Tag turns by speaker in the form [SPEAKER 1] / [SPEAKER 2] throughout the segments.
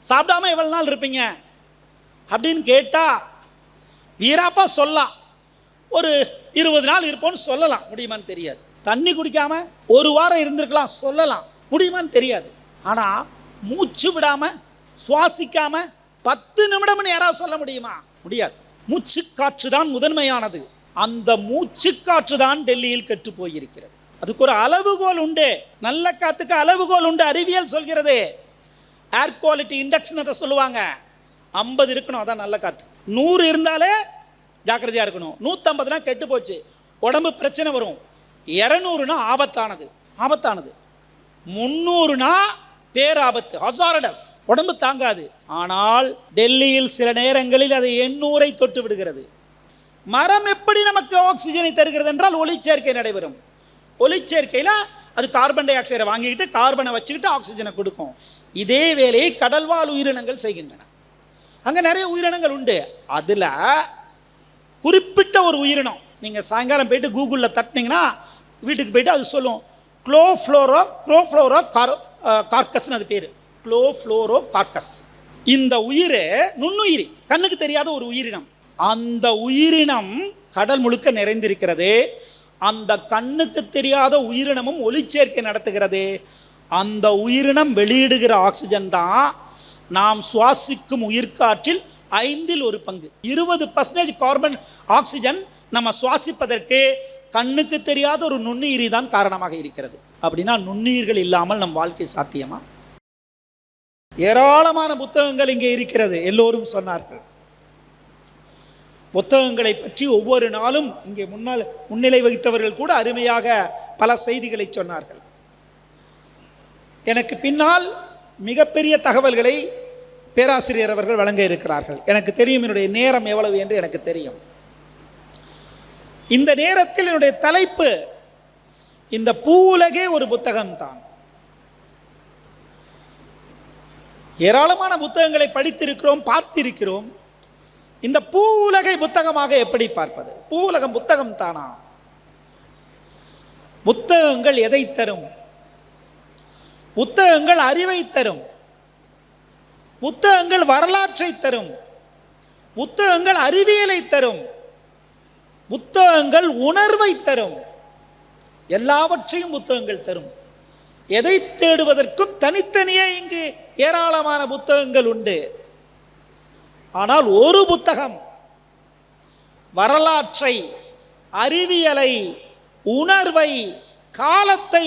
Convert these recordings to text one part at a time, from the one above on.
[SPEAKER 1] சாப்பிடாம எவ்வளவு நாள் இருப்பீங்க அப்படின்னு கேட்டா வீராப்பா சொல்லலாம், ஒரு 20 நாள் இருப்போம்னு சொல்லலாம். முடியுமான்னு தெரியாது. தண்ணி குடிக்காம ஒரு வாரம் இருந்திருக்கலாம் சொல்லலாம். முடியுமான்னு தெரியாது. ஆனா மூச்சு விடாம சுவாசிக்காம 10 நிமிடம்னு யாராவது சொல்ல முடியுமா? முடியாது. மூச்சு காற்று தான் முதன்மையானது. அந்த மூச்சு காற்று தான் டெல்லியில் கெட்டு போயிருக்கிறது. அதுக்கு ஒரு அளவுகோல் உண்டு. நல்ல காத்துக்கு அளவுகோல் உண்டு. அறிவியல் சொல்கிறது. ஏர் குவாலிட்டி இண்டெக்ஸ்னு அதை சொல்லுவாங்க. 50 இருக்கணும், அதான் நல்ல காத்து. 100 இருந்தாலே ஜாக்கிரதையா இருக்கணும். 150னா கெட்டு போச்சு, உடம்பு பிரச்சனை வரும். 200னா ஆபத்தானது. 300னா பேராபத்து, ஹசாரடஸ், உடம்பு தாங்காது. ஆனால் டெல்லியில் சில நேரங்களில் அதை 800ஐ தொட்டு விடுகிறது. மரம் எப்படி நமக்கு ஆக்சிஜனை தருகிறது என்றால் ஒளிச்சேர்க்கை நடைபெறும். ஒளிச்சேர்க்கையில் அது கார்பன் டை ஆக்சைடை வாங்கிக்கிட்டு கார்பனை வச்சுக்கிட்டு ஆக்சிஜனை கொடுக்கும். இதே வேலையை கடல்வாழ் உயிரினங்கள் செய்கின்றன. அங்கே நிறைய உயிரினங்கள் உண்டு. அதில் குறிப்பிட்ட ஒரு உயிரினம், நீங்கள் சாயங்காலம் போயிட்டு கூகுளில் தட்டினீங்கன்னா வீட்டுக்கு போயிட்டு அது சொல்லும், க்ளோஃப்ளோரோ கார்கஸ்னு அது பேர், க்ளோஃப்ளோரோ கார்கஸ். இந்த உயிர் நுண்ணுயிரி, கண்ணுக்கு தெரியாத ஒரு உயிரினம். அந்த உயிரினம் கடல் முழுக்க நிறைந்திருக்கிறது. அந்த கண்ணுக்கு தெரியாத உயிரினமும் ஒளிச்சேர்க்கை நடத்துகிறது. அந்த உயிரினம் வெளியிடுகிற ஆக்சிஜன் தான் நாம் சுவாசிக்கும் உயிர்காற்றில் 5ல் 1 பங்கு. 20% கார்பன் ஆக்சிஜன் நம்ம சுவாசிப்பதற்கு கண்ணுக்கு தெரியாத ஒரு நுண்ணுயிரி தான் காரணமாக இருக்கிறது. அப்படின்னா நுண்ணுயிர்கள் இல்லாமல் நம் வாழ்க்கை சாத்தியமா? ஏராளமான புத்தகங்கள் இங்கே இருக்கிறது. எல்லோரும் சொன்னார்கள். புத்தகங்களை பற்றி ஒவ்வொரு நாளும் இங்கே முன்னிலை வகித்தவர்கள் கூட அருமையாக பல செய்திகளை சொன்னார்கள். எனக்கு பின்னால் மிகப்பெரிய தகவல்களை பேராசிரியர் அவர்கள் வழங்க இருக்கிறார்கள். எனக்கு தெரியும் என்னுடைய நேரம் எவ்வளவு என்று எனக்கு தெரியும். இந்த நேரத்தில் என்னுடைய தலைப்பு இந்த பூவுலகே ஒரு புத்தகம்தான். ஏராளமான புத்தகங்களை படித்திருக்கிறோம், பார்த்திருக்கிறோம். இந்த பூ உலகை புத்தகமாக எப்படி பார்ப்பது? பூ உலகம் புத்தகம் தானா? புத்தகங்கள் எதை தரும்? புத்தகங்கள் அறிவை தரும், புத்தகங்கள் வரலாற்றை தரும், புத்தகங்கள் அறிவியலை தரும், புத்தகங்கள் உணர்வை தரும். எல்லாவற்றையும் புத்தகங்கள் தரும். எதை தேடுவதற்கும் தனித்தனியே இங்கு ஏராளமான புத்தகங்கள் உண்டு. ஆனால் ஒரு புத்தகம் வரலாற்றை, அறிவியலை, உணர்வை, காலத்தை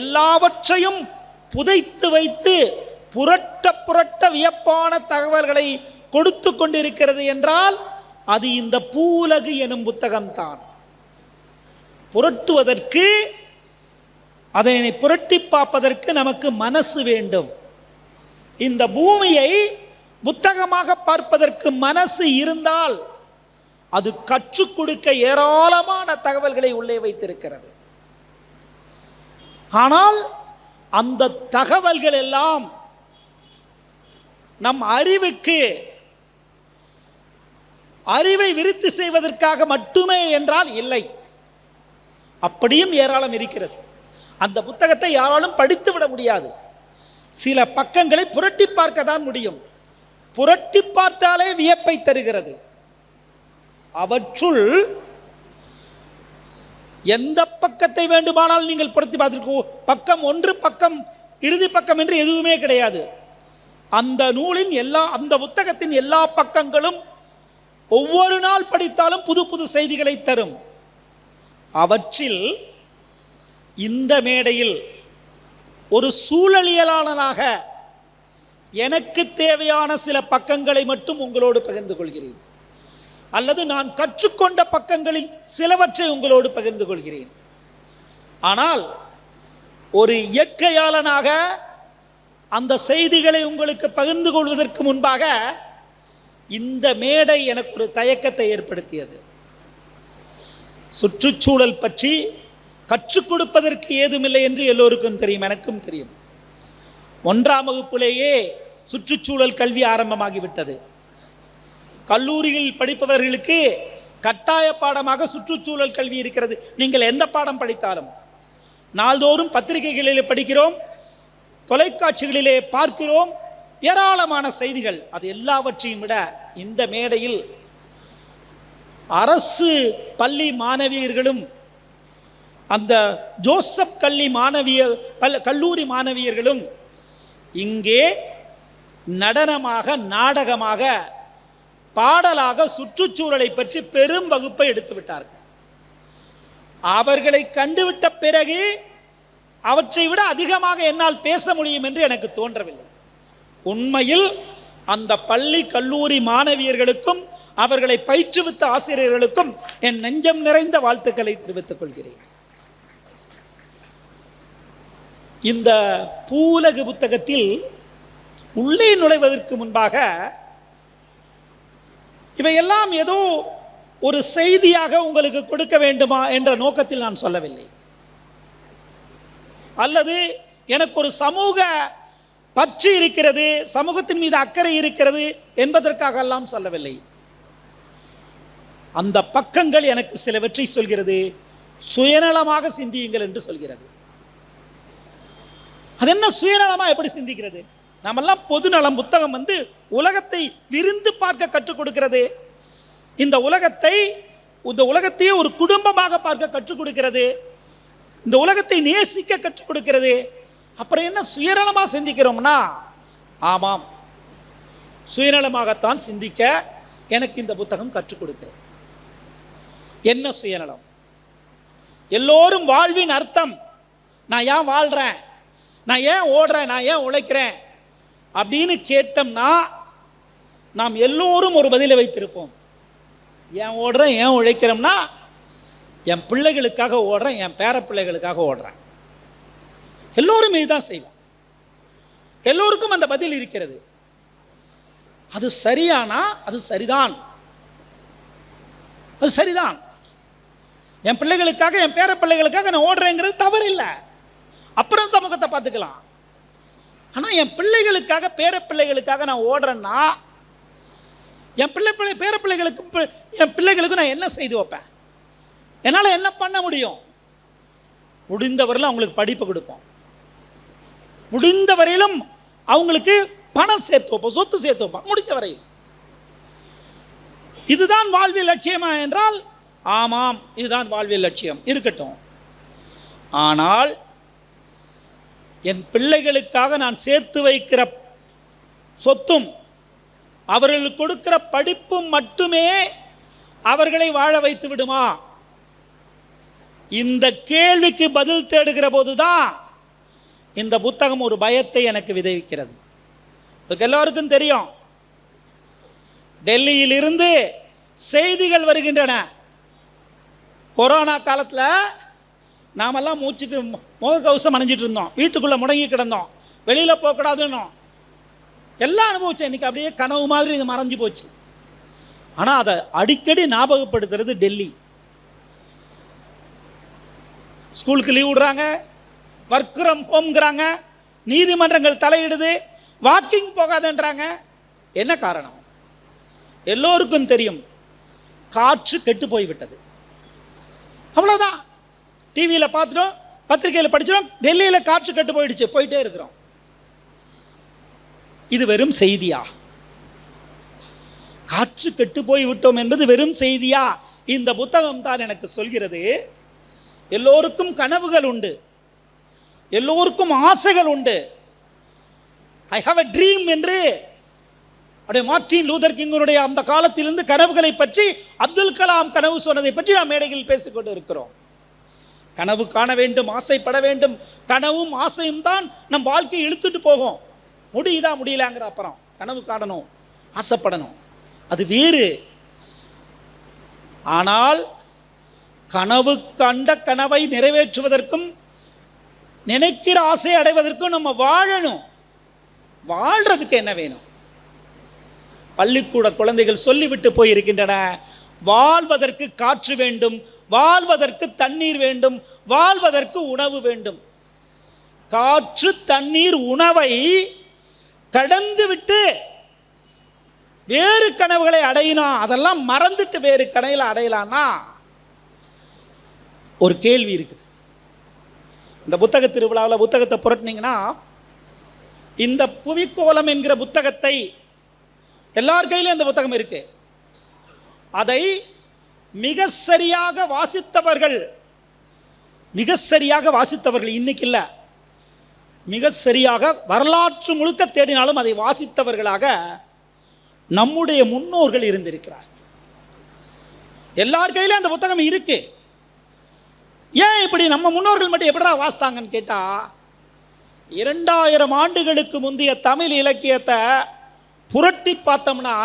[SPEAKER 1] எல்லாவற்றையும் புதைத்து வைத்து புரட்ட வியப்பான தகவல்களை கொடுத்து கொண்டிருக்கிறது என்றால் அது இந்த பூவுலகு எனும் புத்தகம்தான். புரட்டுவதற்கு, அதனை புரட்டி பார்ப்பதற்கு நமக்கு மனசு வேண்டும். இந்த பூமியை புத்தகமாக பார்ப்பதற்கு மனசு இருந்தால் அது கற்றுக் கொடுக்க ஏராளமான தகவல்களை உள்ளே வைத்திருக்கிறது. ஆனால் அந்த தகவல்கள் எல்லாம் நம் அறிவுக்கு அறிவை விருத்தி செய்வதற்காக மட்டுமே என்றால் இல்லை. அப்படியும் ஏராளம் இருக்கிறது. அந்த புத்தகத்தை யாராலும் படித்து விட முடியாது. சில பக்கங்களை புரட்டி பார்க்க தான் முடியும். புரட்டி பார்த்தாலே வியப்பை தருகிறது. அவற்றுள் எந்த பக்கத்தை வேண்டுமானால் நீங்கள் புரட்டி பார்த்திருக்கோ, பக்கம் 1, பக்கம் இறுதி பக்கம் என்று எதுவுமே கிடையாது. அந்த நூலின் அந்த புத்தகத்தின் எல்லா பக்கங்களும் ஒவ்வொரு நாள் படித்தாலும் புது புது செய்திகளை தரும். அவற்றில் இந்த மேடையில் ஒரு சூழலியலாளனாக எனக்கு தேவையான சில பக்கங்களை மட்டும் உங்களோடு பகிர்ந்து கொள்கிறேன், அல்லது நான் கற்றுக்கொண்ட பக்கங்களில் சிலவற்றை உங்களோடு பகிர்ந்து கொள்கிறேன். ஆனால் ஒரு இயற்கையாளனாக அந்த செய்திகளை உங்களுக்கு பகிர்ந்து கொள்வதற்கு முன்பாக இந்த மேடை எனக்கு ஒரு தயக்கத்தை ஏற்படுத்தியது. சுற்றுச்சூழல் பற்றி கற்றுக் கொடுப்பதற்கு ஏதுமில்லை என்று எல்லோருக்கும் தெரியும், எனக்கும் தெரியும். 1ஆம் வகுப்பிலேயே சுற்றுச்சூழல் கல்வி ஆரம்பமாகிவிட்டது. கல்லூரியில் படிப்பவர்களுக்கு கட்டாய பாடமாக சுற்றுச்சூழல் கல்வி இருக்கிறது. நீங்கள் எந்த பாடம் படித்தாலும் நாள்தோறும் பத்திரிகைகளிலே படிக்கிறோம், தொலைக்காட்சிகளிலே பார்க்கிறோம், ஏராளமான செய்திகள். அது எல்லாவற்றையும் விட இந்த மேடையில் அரசு பள்ளி மாணவியர்களும் அந்த ஜோசப் கல்லூரி மாணவியர்களும் இங்கே நடனமாக, நாடகமாக, பாடலாக சுற்றுச்சூழலை பற்றி பெரும் வகுப்பை எடுத்து விட்டார்கள். அவர்களை கண்டுவிட்ட பிறகு அவற்றை விட அதிகமாக என்னால் பேச முடியும் என்று எனக்கு தோன்றவில்லை. உண்மையில் அந்த பள்ளி கல்லூரி மாணவியர்களுக்கும் அவர்களை பயிற்றுவித்த ஆசிரியர்களுக்கும் என் நெஞ்சம் நிறைந்த வாழ்த்துக்களை தெரிவித்துக் கொள்கிறேன். இந்த பூலகு புத்தகத்தில் உள்ளே நுழைவதற்கு முன்பாக இவையெல்லாம் ஏதோ ஒரு செய்தியாக உங்களுக்கு கொடுக்க வேண்டுமா என்ற நோக்கத்தில் நான் சொல்லவில்லை, அல்லது எனக்கு ஒரு சமூக பற்று இருக்கிறது, சமூகத்தின் மீது அக்கறை இருக்கிறது என்பதற்காக எல்லாம் சொல்லவில்லை. அந்த பக்கங்கள் எனக்கு சிலவற்றை சொல்கிறது. சுயநலமாக சிந்தியுங்கள் என்று சொல்கிறது. அது என்ன சுயநலமா எப்படி சிந்திக்கிறது? நாமெல்லாம் பொதுநலம் புத்தகம் உலகத்தை விருந்து பார்க்க கற்றுக் கொடுக்கிறது. இந்த உலகத்தையே ஒரு குடும்பமாக பார்க்க கற்றுக் கொடுக்கிறது. இந்த உலகத்தை நேசிக்க கற்றுக் கொடுக்கிறது. அப்புறம் என்ன சுயநலமா சிந்திக்கிறோம்னா, ஆமாம், சுயநலமாகத்தான் சிந்திக்க எனக்கு இந்த புத்தகம் கற்றுக் கொடுக்கிறது. என்ன சுயநலம்? எல்லோரும் வாழ்வின் அர்த்தம், நான் ஏன் வாழ்றேன், நான் ஏன் ஓடுறேன், நான் ஏன் உழைக்கிறேன் அப்படின்னு கேட்டோம்னா நாம் எல்லோரும் ஒரு பதிலை வைத்திருப்போம். ஏன் ஓடுறேன், ஏன் உழைக்கிறோம்னா என் பிள்ளைகளுக்காக ஓடுறேன், என் பேர பிள்ளைகளுக்காக ஓடுறேன். எல்லோரும் இதுதான் செய்வோம். எல்லோருக்கும் அந்த பதில் இருக்கிறது. அது சரியானா அது சரிதான், அது சரிதான். என் பிள்ளைகளுக்காக, என் பேர பிள்ளைகளுக்காக நான் ஓடுறேங்கிறது தவறு இல்லை. அப்புறம் சமூகத்தை பார்த்துக்கலாம். ஆனால் என் பிள்ளைகளுக்காக, பேர பிள்ளைகளுக்காக நான் ஓடுறேன்னா என் பேர பிள்ளைகளுக்கு நான் என்ன செய்து வைப்பேன்? என்னால் என்ன பண்ண முடியும்? முடிந்தவரையிலும் அவங்களுக்கு படிப்பு கொடுப்போம், முடிந்தவரையிலும் அவங்களுக்கு பணம் சேர்த்து வைப்போம், சொத்து சேர்த்து வைப்போம், முடிந்த வரையில். இதுதான் வாழ்வியல் லட்சியமா என்றால் ஆமாம், இதுதான் வாழ்வியல் லட்சியம், இருக்கட்டும். ஆனால் என் பிள்ளைகளுக்காக நான் சேர்த்து வைக்கிற சொத்தும் அவர்களுக்கு கொடுக்கிற படிப்பும் மட்டுமே அவர்களை வாழ வைத்து விடுமா? இந்த கேள்விக்கு பதில் தேடுகிற போதுதான் இந்த புத்தகம் ஒரு பயத்தை எனக்கு விதைக்கிறது. இதுக்கு எல்லோருக்கும் தெரியும், டெல்லியில் இருந்து செய்திகள் வருகின்றன. கொரோனா காலத்தில் நாமெல்லாம் மூச்சுக்கு முகக்கவசம் அணிஞ்சிட்டு இருந்தோம், வீட்டுக்குள்ளே முடங்கி கிடந்தோம், வெளியில் போகக்கூடாதுன்னு எல்லாம் அனுபவிச்சேன். இன்றைக்கி அப்படியே கனவு மாதிரி இது மறைஞ்சு போச்சு. ஆனால் அதை அடிக்கடி ஞாபகப்படுத்துறது டெல்லி. ஸ்கூலுக்கு லீவ் விடுறாங்க, ஒர்க் ஃப்ரம் ஹோம்ங்கிறாங்க, நீதிமன்றங்கள் தலையிடுது, வாக்கிங் போகாதுன்றாங்க. என்ன காரணம்? எல்லோருக்கும் தெரியும், காற்று கெட்டு போய்விட்டது. அவ்வளோதான். டிவியில் பார்த்துட்டோம், பத்திரிகையில் படிச்சிடும், டெல்லியில் காற்று கெட்டு போயிடுச்சு, போயிட்டே இருக்கிறோம். இது வெறும் செய்தியா? காற்று கெட்டு போய் விட்டோம் என்பது வெறும் செய்தியா? இந்த புத்தகம் தான் எனக்கு சொல்கிறது. எல்லோருக்கும் கனவுகள் உண்டு, எல்லோருக்கும் ஆசைகள் உண்டு. ஐ ஹாவ் எ ட்ரீம் என்று மார்ட்டின் லூதர் கிங்கனுடைய அந்த காலத்திலிருந்து கனவுகளை பற்றி, அப்துல் கலாம் கனவு சொன்னதை பற்றி நாம் மேடையில் பேசிக்கொண்டு இருக்கிறோம். கனவு காண வேண்டும், ஆசைப்பட வேண்டும். கனவும் ஆசையும் தான் நம் வாழ்க்கையை இழுத்துட்டு போகும். முடியுதா முடியலாங்கிற அப்புறம் கனவு காணணும், ஆசைப்படணும், அது வேறு. ஆனால் கனவு கண்ட கனவை நிறைவேற்றுவதற்கும் நினைக்கிற ஆசை அடைவதற்கும் நம்ம வாழணும். வாழ்றதுக்கு என்ன வேணும்? பள்ளிக்கூட குழந்தைகள் சொல்லிவிட்டு போயிருக்கின்றன, வாழ்வதற்கு காற்று வேண்டும், வாழ்வதற்கு தண்ணீர் வேண்டும், வாழ்வதற்கு உணவு வேண்டும். காற்று, தண்ணீர், உணவை கடந்து விட்டு வேறு கனவுகளை அடையணும், அதெல்லாம் மறந்துட்டு வேறு கனவுகளை அடையலான்னா ஒரு கேள்வி இருக்குது. இந்த புத்தக திருவிழாவில் புத்தகத்தை புரட்டினீங்கன்னா இந்த புவிக்கோளம் என்கிற புத்தகத்தை எல்லார் கையிலும் அந்த புத்தகம் இருக்கு. அதை மிக சரியாக வாசித்தவர்கள் இன்னைக்கு இல்லை, மிக சரியாக வரலாற்று முழுக்க தேடினாலும் அதை வாசித்தவர்களாக நம்முடைய முன்னோர்கள் இருந்திருக்கிறார். எல்லார் கையிலும் அந்த புத்தகம் இருக்கு. ஏன் இப்படி நம்ம முன்னோர்கள் மட்டும் எப்படிடா வாசித்தாங்கன்னு கேட்டா, 2000 ஆண்டுகளுக்கு முந்தைய தமிழ் இலக்கியத்தை புரட்டி பார்த்தோம்னா,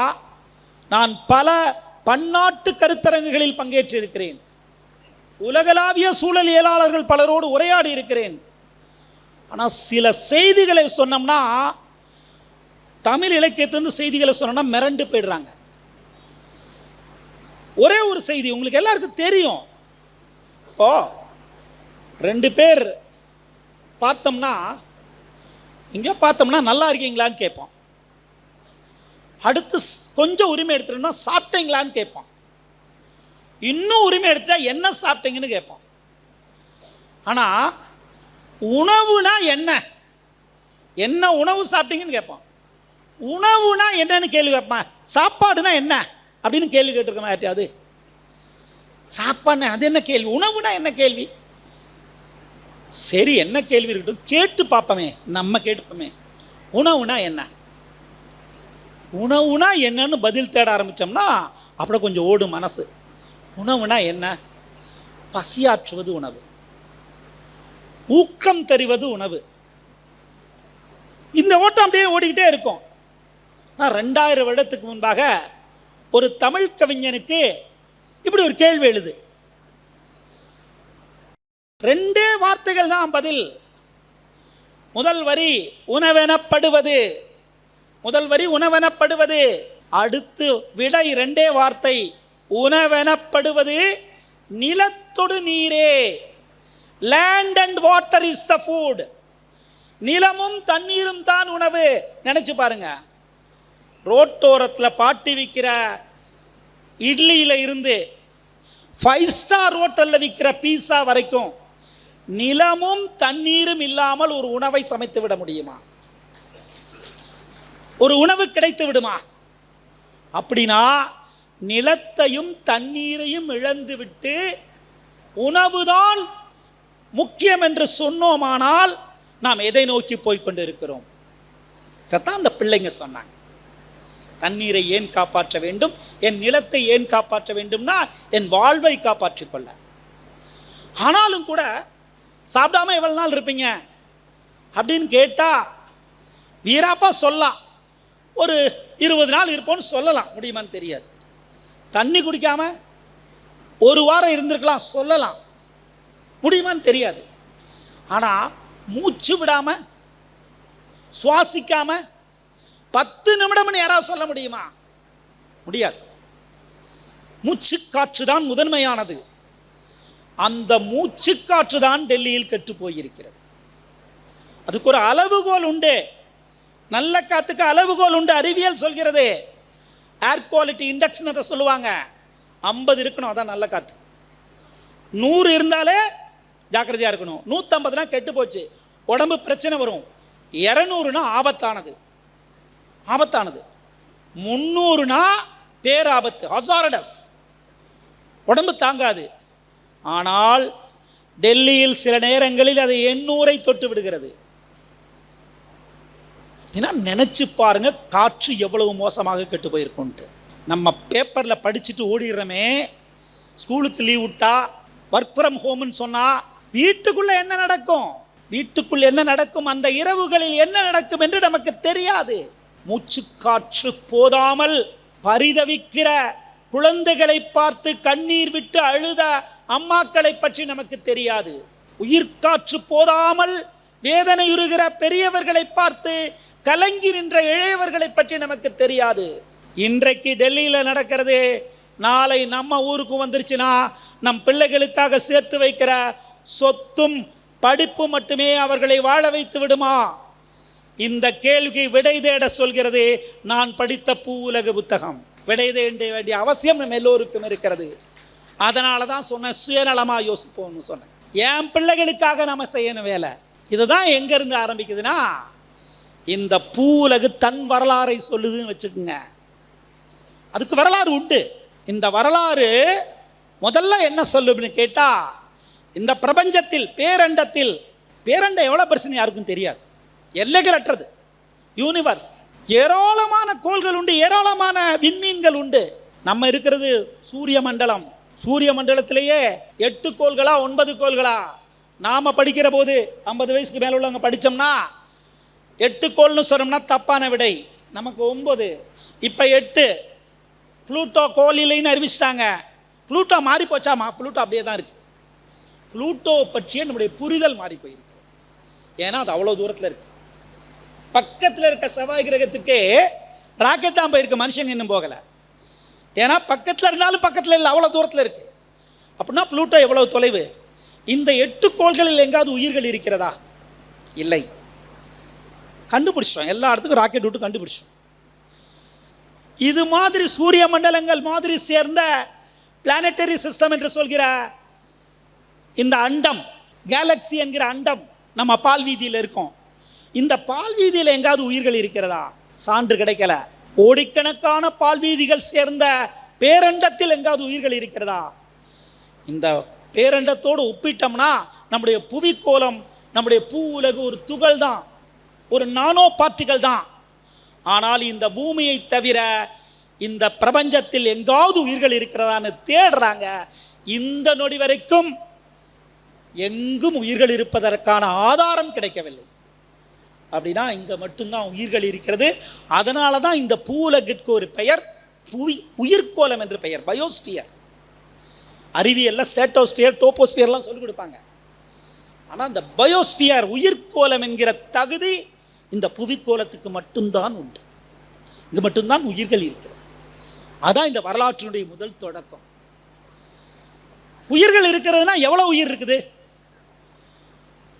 [SPEAKER 1] நான் பல பன்னாட்டு கருத்தரங்குகளில் பங்கேற்றிருக்கிறேன், உலகளாவிய சூழலியலாளர்கள் பலரோடு உரையாடி இருக்கிறேன். ஆனால் சில செய்திகளை சொன்னோம்னா, தமிழ் இலக்கியத்திலிருந்து செய்திகளை சொன்னோம்னா மிரண்டு போயிடுறாங்க. ஒரே ஒரு செய்தி உங்களுக்கு எல்லாருக்கும் தெரியும். இப்போ 2 பேர் பார்த்தோம்னா, இங்கே பார்த்தோம்னா நல்லா இருக்கீங்களான்னு கேட்போம். அடுத்து கொஞ்சம் உரிமை எடுத்துட்டோம்னா சாப்பிட்டீங்களான்னு கேட்போம். இன்னும் உரிமை எடுத்துட்டா என்ன சாப்பிட்டீங்கன்னு கேட்போம். ஆனால் உணவுனா என்ன உணவு சாப்பிட்டீங்கன்னு கேட்போம். உணவுனா என்னன்னு கேள்வி கேட்பேன். சாப்பாடுனா என்ன அப்படின்னு கேள்வி கேட்டிருக்கோம் யார்ட்டையாவது? சாப்பாடுனா அது என்ன கேள்வி, உணவுனா என்ன கேள்வி? சரி, என்ன கேள்வி இருக்கட்டும், கேட்டு பார்ப்போமே, நம்ம கேட்டுப்போமே. உணவுனா என்ன, உணவுனா என்னன்னு பதில் தேட ஆரம்பித்தோம்னா அப்புறம் கொஞ்சம் ஓடும் மனசு. உணவுனா என்ன? பசியாற்றுவது உணவு, ஊக்கம் தருவது உணவு. இந்த ஓட்டம் அப்படியே ஓடிக்கிட்டே இருக்கும். நான் 2000 வருடத்துக்கு முன்பாக ஒரு தமிழ் கவிஞனுக்கு இப்படி ஒரு கேள்வி எழுது. 2 வார்த்தைகள் தான் பதில். முதல் வரி உணவெனப்படுவது, அடுத்து விடை 2 வார்த்தை. உணவெனப்படுவது நிலத்தொடு நீரே. Land and water is the food. நிலமும் தண்ணீரும் தான் உணவு. நினைச்சு பாருங்க, ரோட்டோரத்தில் பாட்டி விற்கிற இட்லியில இருந்து 5 ஸ்டார் ஹோட்டலில் விற்கிற பீஸா வரைக்கும் நிலமும் தண்ணீரும் இல்லாமல் ஒரு உணவை சமைத்து விட முடியுமா? ஒரு உணவு கிடைத்து விடுமா? அப்படின்னா நிலத்தையும் தண்ணீரையும் இழந்து விட்டு உணவுதான் முக்கியம் என்று சொன்னோமானால் நாம் எதை நோக்கி போய்கொண்டிருக்கிறோம்? இதைத்தான் அந்த பிள்ளைங்க சொன்னாங்க. தண்ணீரை ஏன் காப்பாற்ற வேண்டும், என் நிலத்தை ஏன் காப்பாற்ற வேண்டும்னா என் வாழ்வை காப்பாற்றிக் கொள்ள. ஆனாலும் கூட சாப்பிடாம எவ்வளவு நாள் இருப்பீங்க அப்படின்னு கேட்டா வீராப்பா சொல்லலாம், ஒரு 20 நாள் இருப்போம்னு சொல்லலாம். முடியுமான்னு தெரியாது. தண்ணி குடிக்காம 1 வாரம் இருந்திருக்கலாம் சொல்லலாம். முடியுமான்னு தெரியாது. ஆனால் மூச்சு விடாம சுவாசிக்காம 10 நிமிடம் யாராவது சொல்ல முடியுமா? முடியாது. மூச்சு காற்று தான் முதன்மையானது. அந்த மூச்சு காற்று தான் டெல்லியில் கெட்டு போயிருக்கிறது. அதுக்கு ஒரு அளவுகோல் உண்டு. நல்ல காத்துக்கு அளவுகோல் உண்டு. அறிவியல் சொல்கிறது. ஏர் குவாலிட்டி இண்டெக்ஸ் அதை சொல்லுவாங்க. 50 இருக்கணும், அதான் நல்ல காத்து. 100 இருந்தாலே ஜாக்கிரதையா இருக்கணும். 150னா கெட்டு போச்சு, உடம்பு பிரச்சனை வரும். 200னா ஆபத்தானது. 300னா பேராபத்து, ஹசாரடஸ், உடம்பு தாங்காது. ஆனால் டெல்லியில் சில நேரங்களில் அது 800ஐ தொட்டு விடுகிறது. நினைச்சு பாருங்க, காற்று எவ்வளவு மோசமாக கெட்டு போயிருக்கும்ட்டு. நம்ம பேப்பரில் படிச்சுட்டு ஓடிடுறோமே, ஸ்கூலுக்கு லீவ் விட்டா, ஒர்க் ஃப்ரம் ஹோம்னு சொன்னா வீட்டுக்குள்ள என்ன நடக்கும், அந்த இரவுகளில் என்ன நடக்கும் என்று நமக்கு தெரியாது. மூச்சு காற்று போதாமல் பரிதவிக்கிற குழந்தைகளை பார்த்து கண்ணீர் விட்டு அழுத அம்மாக்களை பற்றி நமக்கு தெரியாது. உயிர்காற்று போதாமல் வேதனையுறுகிற பெரியவர்களை பார்த்து கலங்கி நின்ற இளையவர்களை பற்றி நமக்கு தெரியாது. இன்றைக்கு டெல்லியில் நடக்கிறது நாளை நம்ம ஊருக்கு வந்துருச்சுன்னா நம் பிள்ளைகளுக்காக சேர்த்து வைக்கிற சொத்தும் படிப்பு மட்டுமே அவர்களை வாழ வைத்து விடுமா? இந்த கேள்விக்கு விடை தேட சொல்கிறது நான் படித்த பூவுலக புத்தகம். விடை தேட வேண்டிய அவசியம் நம்ம எல்லோருக்கும் இருக்கிறது. அதனால தான் சொன்ன சுயநலமாக யோசிப்போம்னு சொன்னேன். என் பிள்ளைகளுக்காக நம்ம செய்யணும் வேலை. இதுதான் எங்கேருந்து ஆரம்பிக்குதுன்னா இந்த பூவுலகு தன் வரலாறை சொல்லுதுன்னு வச்சுக்கோங்க. அதுக்கு வரலாறு உண்டு. இந்த வரலாறு முதல்ல என்ன சொல்லுன்னு கேட்டா, இந்த பிரபஞ்சத்தில் பேரண்டத்தில், பேரண்டம் எவ்வளவு பெருசுன்னு யாருக்கும் தெரியாது, எல்லைகள் அற்றது யூனிவர்ஸ். ஏராளமான கோள்கள் உண்டு, ஏராளமான விண்மீன்கள் உண்டு. நம்ம இருக்கிறது சூரிய மண்டலம். சூரிய மண்டலத்திலேயே 8 கோள்களா 9 கோள்களா? நாம படிக்கிற போது 50 வயசுக்கு மேல உள்ளவங்க படிச்சோம்னா 8 கோள்னு சொன்னோம்னா தப்பான விடை. நமக்கு 9, இப்ப 8. புளூட்டோ கோள் இல்லைன்னு அறிவிச்சிட்டாங்க. புளூட்டோ மாறி போச்சாமா? புளூட்டோ அப்படியே தான் இருக்கு. புளூட்டோ பற்றிய நம்முடைய புரிதல் மாறி போயிருக்கிறது. ஏன்னா அது அவ்வளோ தூரத்தில் இருக்கு. பக்கத்தில் இருக்க செவ்வாய் கிரகத்துக்கு ராக்கெட் தான் போயிருக்கு, மனுஷங்க இன்னும் போகலை. ஏன்னா பக்கத்தில் இருந்தாலும் பக்கத்தில் இல்லை, அவ்வளோ தூரத்தில் இருக்கு. அப்படின்னா புளூட்டோ எவ்வளவு தொலைவு? இந்த 8 கோள்களில் எங்காவது உயிர்கள் இருக்கிறதா? இல்லை. கண்டுபிடிச்சிட்டோம், எல்லா இடத்துக்கும் ராக்கெட் விட்டு கண்டுபிடிச்சோம். இது மாதிரி சூரிய மண்டலங்கள் மாதிரி சேர்ந்த பிளானட்டரி சிஸ்டம் என்று சொல்கிற இந்த அண்டம், கேலக்சி என்கிற அண்டம் நம்ம பால் வீதியில் இருக்கோம். இந்த பால் வீதியில் எங்காவது உயிர்கள் இருக்கிறதா? சான்று கிடைக்கல. கோடிக்கணக்கான பால் வீதிகள் சேர்ந்த பேரண்டத்தில் எங்காவது உயிர்கள் இருக்கிறதா? இந்த பேரண்டத்தோடு ஒப்பிட்டோம்னா நம்முடைய புவிக்கோளம், நம்முடைய பூ உலகு ஒரு துகள் தான், ஒரு நானோ பார்ட்டிகள் தான். ஆனால் இந்த பூமியை தவிர இந்த பிரபஞ்சத்தில் எங்காவது உயிர்கள் இருக்கிறதான்னு தேடுறாங்க. இந்த நொடி வரைக்கும் எங்கும் உயிர்கள் இருப்பதற்கான ஆதாரம் கிடைக்கவில்லை. அப்படின்னா இங்க மட்டும்தான் உயிர்கள் இருக்கிறது. அதனால தான் இந்த பூவுலகிற்கு ஒரு பெயர் உயிர்கோளம் என்று பெயர், பயோஸ்பியர். அறிவியல்ல ஸ்டேட்டோஸ்பியர், டோபோஸ்பியர்லாம் சொல்லிக் கொடுப்பாங்க. ஆனால் இந்த பயோஸ்பியர், உயிர்கோளம் என்கிற தகுதி இந்த புவிக்கோளத்துக்கு மட்டும்தான் உண்டு. இங்கு மட்டும்தான் உயிர்கள் இருக்கிறது. அதான் இந்த வரலாற்றினுடைய முதல் தொடக்கம். உயிர்கள் இருக்கிறதுனா எவ்வளவு உயிர் இருக்குது?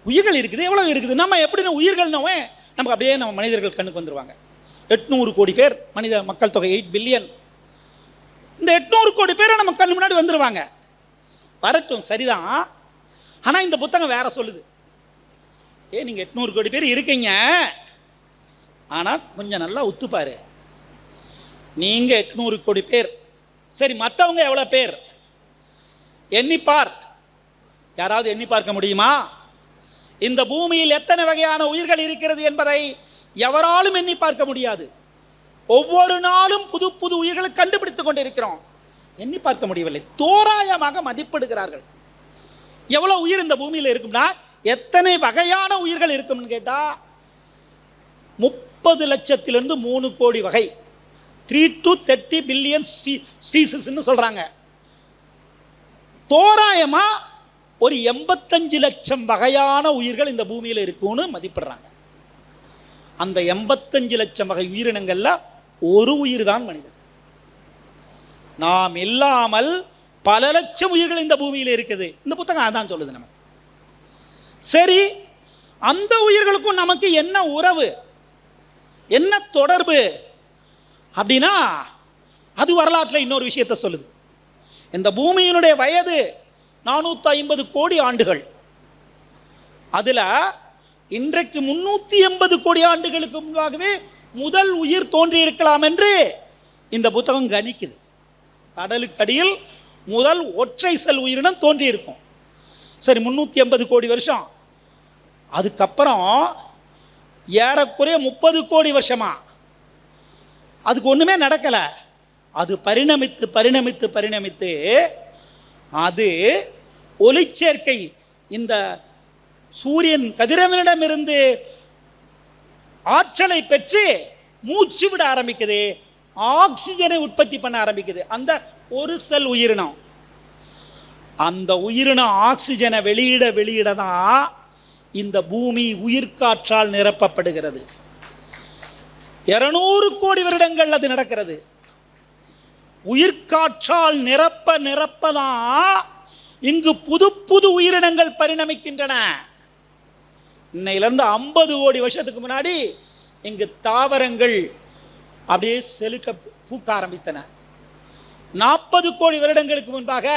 [SPEAKER 1] உயிர்கள் இருக்குது, எவ்வளவு இருக்குது? நம்ம எப்படின்னா உயிர்கள்னவே நமக்கு அப்படியே நம்ம மனிதர்கள் கண்ணுக்கு வந்துருவாங்க. 800 கோடி பேர் மனித மக்கள் தொகை, 8 பில்லியன். இந்த 800 கோடி பேரை நம்ம கண்ணு முன்னாடி வந்துருவாங்க. வரட்டும், சரிதான். ஆனால் இந்த புத்தகம் வேற சொல்லுது. நீங்கள் 800 கோடி பேர் இருக்கீங்க, ஆனால் கொஞ்சம் நல்லா ஒத்துப்பாரு. நீங்கள் 800 கோடி பேர், சரி, மற்றவங்க எவ்வளோ பேர் எண்ணிப்பார். யாராவது எண்ணி பார்க்க முடியுமா? இந்த பூமியில் எத்தனை வகையான உயிர்கள் இருக்கிறது என்பதை எவராலும் எண்ணி பார்க்க முடியாது. ஒவ்வொரு நாளும் புது புது உயிர்களை கண்டுபிடித்துக் கொண்டிருக்கிறோம். எண்ணி பார்க்க முடியவில்லை. தோராயமாக மதிப்பிடுகிறார்கள். எவ்வளவு உயிர் இந்த பூமியில் இருக்கும்னா, எத்தனை வகையான உயிர்கள் இருக்கும்னு கேட்டா 30 லட்சத்திலிருந்து 3 கோடி வகை, 3 to 30 பில்லியன் ஸ்பீசிஸ்ன்னு சொல்றாங்க. தோராயமா ஒரு 85 லட்சம் வகையான உயிர்கள் இந்த பூமியில் இருக்கும்னு மதிப்பிடுறாங்க. அந்த 85 லட்சம் வகை உயிரினங்கள்ல ஒரு உயிர் தான் மனிதன். நாம் இல்லாமல் பல லட்சம் உயிர்கள் இந்த பூமியில் இருக்குது. இந்த புத்தகம் அதான் சொல்லுது நமக்கு. சரி, அந்த உயிர்களுக்கும் நமக்கு என்ன உறவு, என்ன தொடர்பு அப்படின்னா, அது வரலாற்றில் இன்னொரு விஷயத்தை சொல்லுது. இந்த பூமியினுடைய வயது 450 கோடி ஆண்டுகள். அதுல இன்றைக்கு 380 கோடி ஆண்டுகளுக்கு முன்பாகவே முதல் உயிர் தோன்றி இருக்கலாம் என்று இந்த புத்தகம் கணிக்குது. கடலுக்கு அடியில் முதல் ஒற்றை செல் உயிரினம் தோன்றி இருக்கும். சரி, 380 கோடி வருஷம். அதுக்கப்புறம் ஏறக்குறைய 30 கோடி வருஷமா அதுக்கு ஒண்ணுமே நடக்கல. அது பரிணமித்து பரிணமித்து பரிணமித்து அது ஒளிச்சேர்க்கை, இந்த சூரியன் கதிரவனிடமிருந்து ஆற்றலை பெற்று மூச்சு விட ஆரம்பிக்குது, ஆக்சிஜனை உற்பத்தி பண்ண ஆரம்பிக்குது. அந்த ஒரு செல் உயிரினம், அந்த உயிரினம் ஆக்சிஜனை வெளியிட வெளியிட தான் இந்த பூமி உயிர்காற்றால் நிரப்பப்படுகிறது. 200 கோடி வருடங்கள் அது நடக்கிறது. உயிர்காற்றால் நிரப்ப நிரப்பதான் இங்கு புது புது உயிரினங்கள் பரிணமிக்கின்றன. இன்னையிலிருந்து 50 கோடி வருஷத்துக்கு முன்னாடி இங்கு தாவரங்கள் அப்படியே செலுக்க பூக்க ஆரம்பித்தன. 40 கோடி வருடங்களுக்கு முன்பாக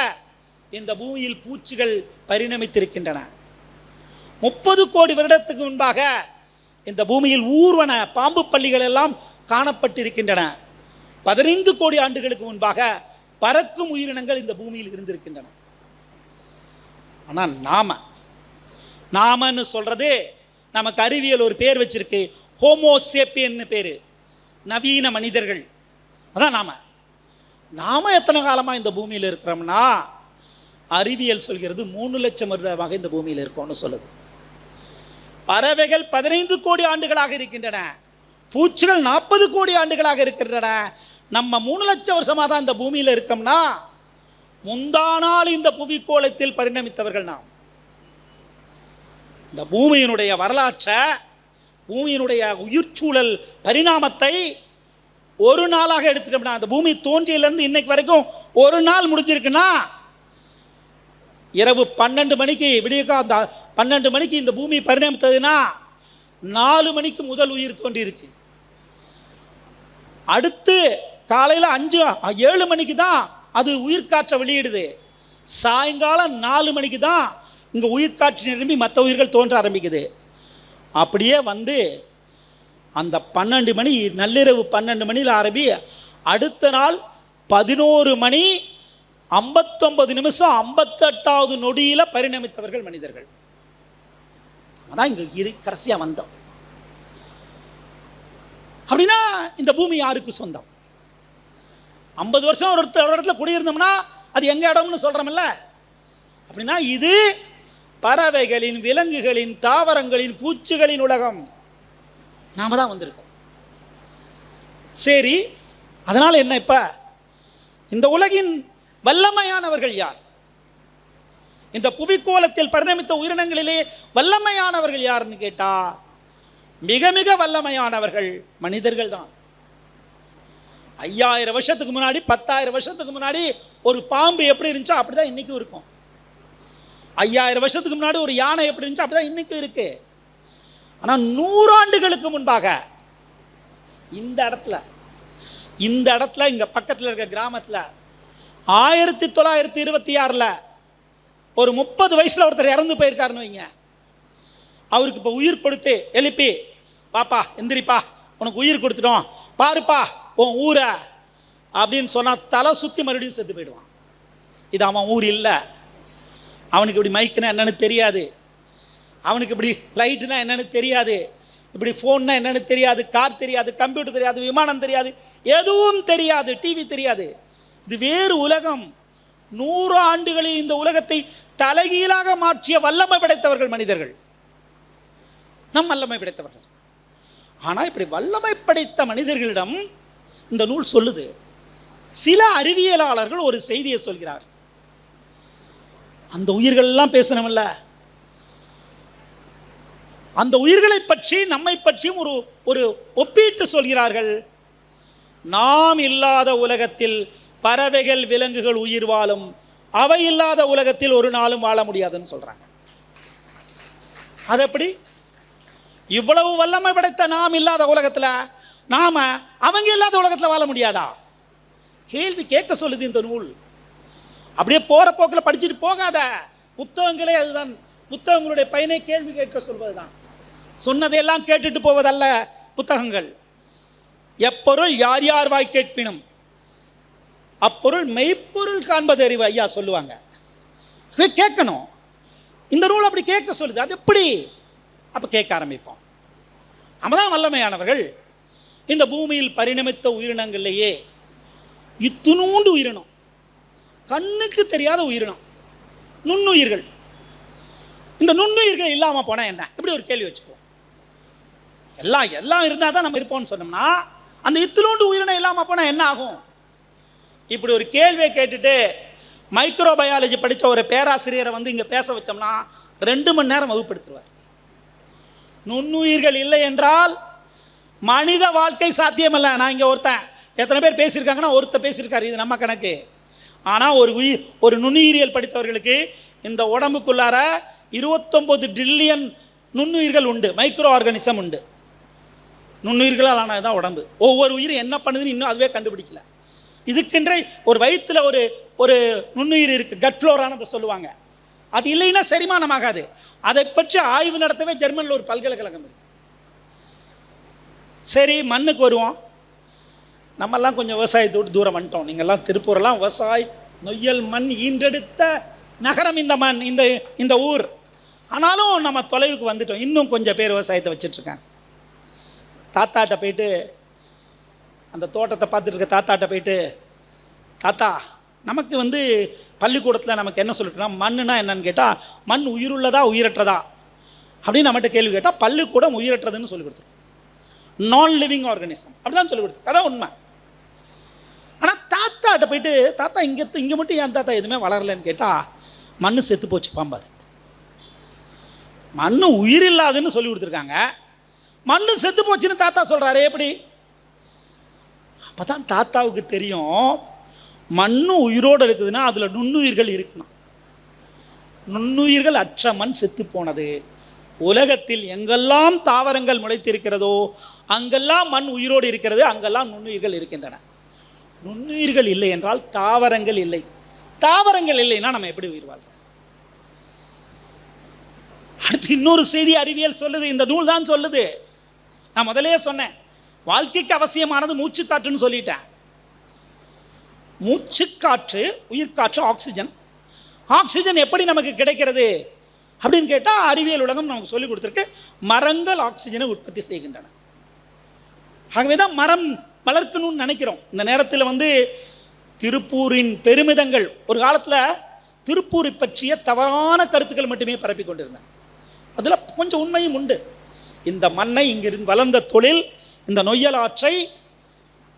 [SPEAKER 1] இந்த பூமியில் பூச்சிகள் பரிணமித்திருக்கின்றன. 30 கோடி வருடத்துக்கு முன்பாக இந்த பூமியில் ஊர்வன பாம்பு பள்ளிகள் எல்லாம் காணப்பட்டிருக்கின்றன. 15 கோடி ஆண்டுகளுக்கு முன்பாக பறக்கும் உயிரினங்கள் இந்த பூமியில் இருந்திருக்கின்றன. ஆனால் நாமன்னு சொல்றது நமக்கு அறிவியல் ஒரு பேர் வச்சிருக்கு, ஹோமோசேப்பியன்னு பேரு, நவீன மனிதர்கள். அதான் நாம எத்தனை காலமாக இந்த பூமியில் இருக்கிறோம்னா அறிவியல் சொல்கிறது 3 லட்சம் வருடமாக இந்த பூமியில் இருக்கோம்னு சொல்லுது. பறவைகள் 15 கோடி ஆண்டுகளாக இருக்கின்றன, பூச்சிகள் 40 கோடி ஆண்டுகளாக இருக்கின்றன. நம்ம 3 லட்சம் வருஷமாக தான் இந்த பூமியில் இருக்கோம்னா முந்தானால் இந்த புவிக்கோளத்தில் பரிணமித்தவர்கள் நாம். இந்த பூமியினுடைய வரலாற்றை, பூமியினுடைய உயிர்ச்சூழல் பரிணாமத்தை ஒரு நாளாக எடுத்துட்டோம்னா, அந்த பூமி தோன்றியிலிருந்து இன்னைக்கு வரைக்கும் ஒரு நாள் முடிஞ்சிருக்குன்னா, இரவு 12 மணிக்கு விடியக்கா அந்த 12 மணிக்கு இந்த பூமி பரிணமித்ததுன்னா 4 மணிக்கு முதல் உயிர் தோன்றியிருக்கு. அடுத்து காலையில் 7 மணிக்கு தான் அது உயிர்காற்றை வெளியிடுது. சாயங்காலம் 4 மணிக்கு தான் இங்கே உயிர்காற்று நிரம்பி மற்ற உயிர்கள் தோன்ற ஆரம்பிக்குது. அப்படியே வந்து அந்த 12 மணி, நள்ளிரவு 12 மணியில் ஆரம்பி அடுத்த நாள் 11 மணி 59 நிமிஷம் 58வது நொடியில் பரிணமித்தவர்கள் மனிதர்கள். அதான் இங்கே கடைசியாக வந்தோம். அப்படின்னா இந்த பூமி யாருக்கு சொந்தம்? 50 வருஷம் ஒரு இடத்துல குடியிருந்தோம்னா அது எங்க இடம்னு சொல்றோம்ல. அப்படின்னா இது பறவைகளின், விலங்குகளின், தாவரங்களின், பூச்சிகளின் உலகம். நாம தான் வந்திருக்கோம். சரி, அதனால என்ன? இப்ப இந்த உலகின் வல்லமையானவர்கள் யார்? இந்த புவிக்கோளத்தில் பரிணமித்த உயிரினங்களிலே வல்லமையானவர்கள் யாருன்னு கேட்டா மிக மிக வல்லமையானவர்கள் மனிதர்கள் தான். 5000 வருஷத்துக்கு முன்னாடி, 10,000 வருஷத்துக்கு முன்னாடி ஒரு பாம்பு எப்படி இருந்துச்சோ அப்படிதான் இன்னைக்கும் இருக்கும். 5000 வருஷத்துக்கு முன்னாடி ஒரு யானை எப்படி இருந்துச்சோ அப்படிதான் இன்னைக்கும் இருக்கு. ஆனால் 100 ஆண்டுகளுக்கு முன்பாக இந்த இடத்துல இங்க பக்கத்தில் இருக்க கிராமத்தில் 1926 ஒரு 30 வயசுல ஒருத்தர் இறந்து போயிருக்காருன்னு வைங்க. அவருக்கு இப்போ உயிர் கொடுத்து எழுப்பி, பாப்பா எந்திரிப்பா, உனக்கு உயிர் கொடுத்துட்டோம், பாருப்பா உன் ஊரை அப்படின்னு சொன்னால் தலை சுற்றி மறுபடியும் செத்து போயிடுவான். இது அவன் ஊர் இல்லை. அவனுக்கு இப்படி மைக்குன்னா என்னன்னு தெரியாது, அவனுக்கு இப்படி லைட்டுனா என்னன்னு தெரியாது, இப்படி ஃபோன்னா என்னன்னு தெரியாது, கார் தெரியாது, கம்ப்யூட்டர் தெரியாது, விமானம் தெரியாது, எதுவும் தெரியாது, டிவி தெரியாது. இது வேறு உலகம். 100 ஆண்டுகளில் இந்த உலகத்தை தலைகீழாக மாற்றிய வல்லமை படைத்தவர்கள் மனிதர்கள், நம் வல்லமை படைத்தவர்கள். ஆனால் இப்படி வல்லமை படைத்த மனிதர்களிடம் இந்த நூல் சொல்லுது. சில அறிவியலாளர்கள் ஒரு செய்தியை சொல்கிறார். அந்த உயிர்கள் எல்லாம் பேசணும்ல, அந்த உயிர்களை பற்றி நம்மை பற்றியும் ஒரு ஒப்பீட்டு சொல்கிறார்கள். நாம் இல்லாத உலகத்தில் பறவைகள், விலங்குகள் உயிர் வாழும், அவை இல்லாத உலகத்தில் ஒரு நாளும் வாழ முடியாதுன்னு சொல்றாங்க. அது எப்படி? இவ்வளவு வல்லமை படைத்த நாம் இல்லாத உலகத்தில் நாம அவங்க இல்லாத உலகத்தில் வாழ முடியாதா? கேள்வி கேட்க சொல்லுது இந்த நூல். அப்படியே போற போக்கில் படிச்சுட்டு போகாத. புத்தகங்களே அதுதான். புத்தகங்களுடைய பயனை கேள்வி கேட்க சொல்வதுதான். சொன்னதையெல்லாம் கேட்டுட்டு போவதல்ல புத்தகங்கள். எப்பொருள் யார் யார் வாய் கேட்பினும் அப்பொருள் மெய்ப்பொருள் காண்பது அறிவு ஐயா சொல்லுவாங்க. கேட்கணும். இந்த நூல் அப்படி கேட்க சொல்லுது. அது எப்படி? அப்போ கேட்க ஆரம்பிப்போம். நம்ம தான் வல்லமையானவர்கள். இந்த பூமியில் பரிணமித்த உயிரினங்கள்லேயே இத்துணூண்டு உயிரினம், கண்ணுக்கு தெரியாத உயிரினம், நுண்ணுயிர்கள். இந்த நுண்ணுயிர்கள் இல்லாமல் போனால் என்ன? இப்படி ஒரு கேள்வி வச்சுக்குவோம். எல்லாம் இருந்தால் தான் நம்ம இருப்போம்னு சொன்னோம்னா அந்த இத்துணூண்டு உயிரினம் இல்லாமல் போனால் என்ன ஆகும்? இப்படி ஒரு கேள்வியை கேட்டுட்டு மைக்ரோபயாலஜி படித்த ஒரு பேராசிரியரை வந்து இங்கே பேச வச்சோம்னா 2 மணி நேரம் வகுப்படுத்துவார். நுண்ணுயிர்கள் இல்லை என்றால் மனித வாழ்க்கை சாத்தியமல்ல. நான் இங்கே எத்தனை பேர் பேசியிருக்காங்கன்னா ஒருத்தர் பேசியிருக்காரு, இது நம்ம கணக்கு. ஆனால் ஒரு நுண்ணுயிரியல் படித்தவர்களுக்கு இந்த உடம்புக்குள்ளார 29 ட்ரில்லியன் நுண்ணுயிர்கள் உண்டு, மைக்ரோ ஆர்கானிசம் உண்டு. நுண்ணுயிர்களால் ஆனதுதான் உடம்பு. ஒவ்வொரு உயிரும் என்ன பண்ணுதுன்னு இன்னும் அதுவே கண்டுபிடிக்கல. இதுக்கென்றே ஒரு வயிற்றுல ஒரு நுண்ணுயிர் இருக்கு, கட்ஃப்ளோரான்னு சொல்லுவாங்க. அது இல்லைன்னா செரிமானம் ஆகாது. அதை பற்றி ஆய்வு நடத்தவே ஜெர்மனில் ஒரு பல்கலைக்கழகம் இருக்கு. சரி, மண்ணுக்கு வருவோம். நம்மெல்லாம் கொஞ்சம் விவசாயத்தை விட்டு தூரம் வந்துட்டோம். நீங்கள்லாம் திருப்பூரெல்லாம் விவசாய நொய்யல் மண் ஈன்றெடுத்த நகரம் இந்த மண், இந்த ஊர். ஆனாலும் நம்ம தொலைவுக்கு வந்துட்டோம். இன்னும் கொஞ்சம் பேர் விவசாயத்தை வச்சிட்ருக்காங்க. தாத்தாட்ட போயிட்டு, அந்த தோட்டத்தை பார்த்துட்டு இருக்க தாத்தாட்ட போயிட்டு, தாத்தா நமக்கு பள்ளிக்கூடத்தில் நமக்கு என்ன சொல்லிட்டுனா மண்ணுனா என்னன்னு கேட்டால், மண் உயிருள்ளதா உயிரற்றதா அப்படின்னு நம்மகிட்ட கேள்வி கேட்டால், பள்ளிக்கூடம் உயிரற்றதுன்னு சொல்லி கொடுத்துரும். நான் லிவிங் ஆர்கானிசம் அப்படிதான் சொல்லி கொடுத்துரு. அதான் உண்மை. ஆனால் தாத்தாட்ட போயிட்டு, தாத்தா இங்கே மட்டும் ஏன் தாத்தா எதுவுமே வளரலன்னு கேட்டால், மண் செத்து போச்சு பாம்பாரு. மண் உயிர் இல்லாதுன்னு சொல்லி கொடுத்துருக்காங்க, மண் செத்து போச்சுன்னு தாத்தா சொல்கிறாரு. எப்படி? அப்போ தான் தாத்தாவுக்கு தெரியும், மண் உயிரோடு இருக்குதுன்னா அதில் நுண்ணுயிர்கள் இருக்கணும். நுண்ணுயிர்கள் அற்ற மண் செத்து போனது. உலகத்தில் எங்கெல்லாம் தாவரங்கள் முளைத்திருக்கிறதோ அங்கெல்லாம் மண் உயிரோடு இருக்கிறது, அங்கெல்லாம் நுண்ணுயிர்கள் இருக்கின்றன. நுண்ணுயிர்கள் இல்லை என்றால் தாவரங்கள் இல்லை. தாவரங்கள் இல்லைன்னா நம்ம எப்படி உயிர் வாழ்றோம்? அடுத்து இன்னொரு செய்தி அறிவியல் சொல்லுது, இந்த நூல் தான் சொல்லுது. நான் முதலே சொன்னேன், வாழ்க்கைக்கு அவசியமானது மூச்சுக்காற்றுன்னு சொல்லிட்டேன். மூச்சுக்காற்று, உயிர்காற்று, ஆக்சிஜன். ஆக்சிஜன் எப்படி நமக்கு கிடைக்கிறது அப்படின்னு கேட்டால், அறிவியல் உலகம் நமக்கு சொல்லிக் கொடுத்துருக்கு, மரங்கள் ஆக்சிஜனை உற்பத்தி செய்கின்றன. ஆகவே தான் மரம் வளர்க்கணும்னு நினைக்கிறோம். இந்த நேரத்தில் திருப்பூரின் பெருமிதங்கள், ஒரு காலத்தில் திருப்பூரை பற்றிய தவறான கருத்துக்கள் மட்டுமே பரப்பி கொண்டிருந்தேன். அதில் கொஞ்சம் உண்மையும் உண்டு. இந்த மண்ணை இங்கிருந்து வளர்ந்த தொழில் இந்த நொய்யல் ஆற்றை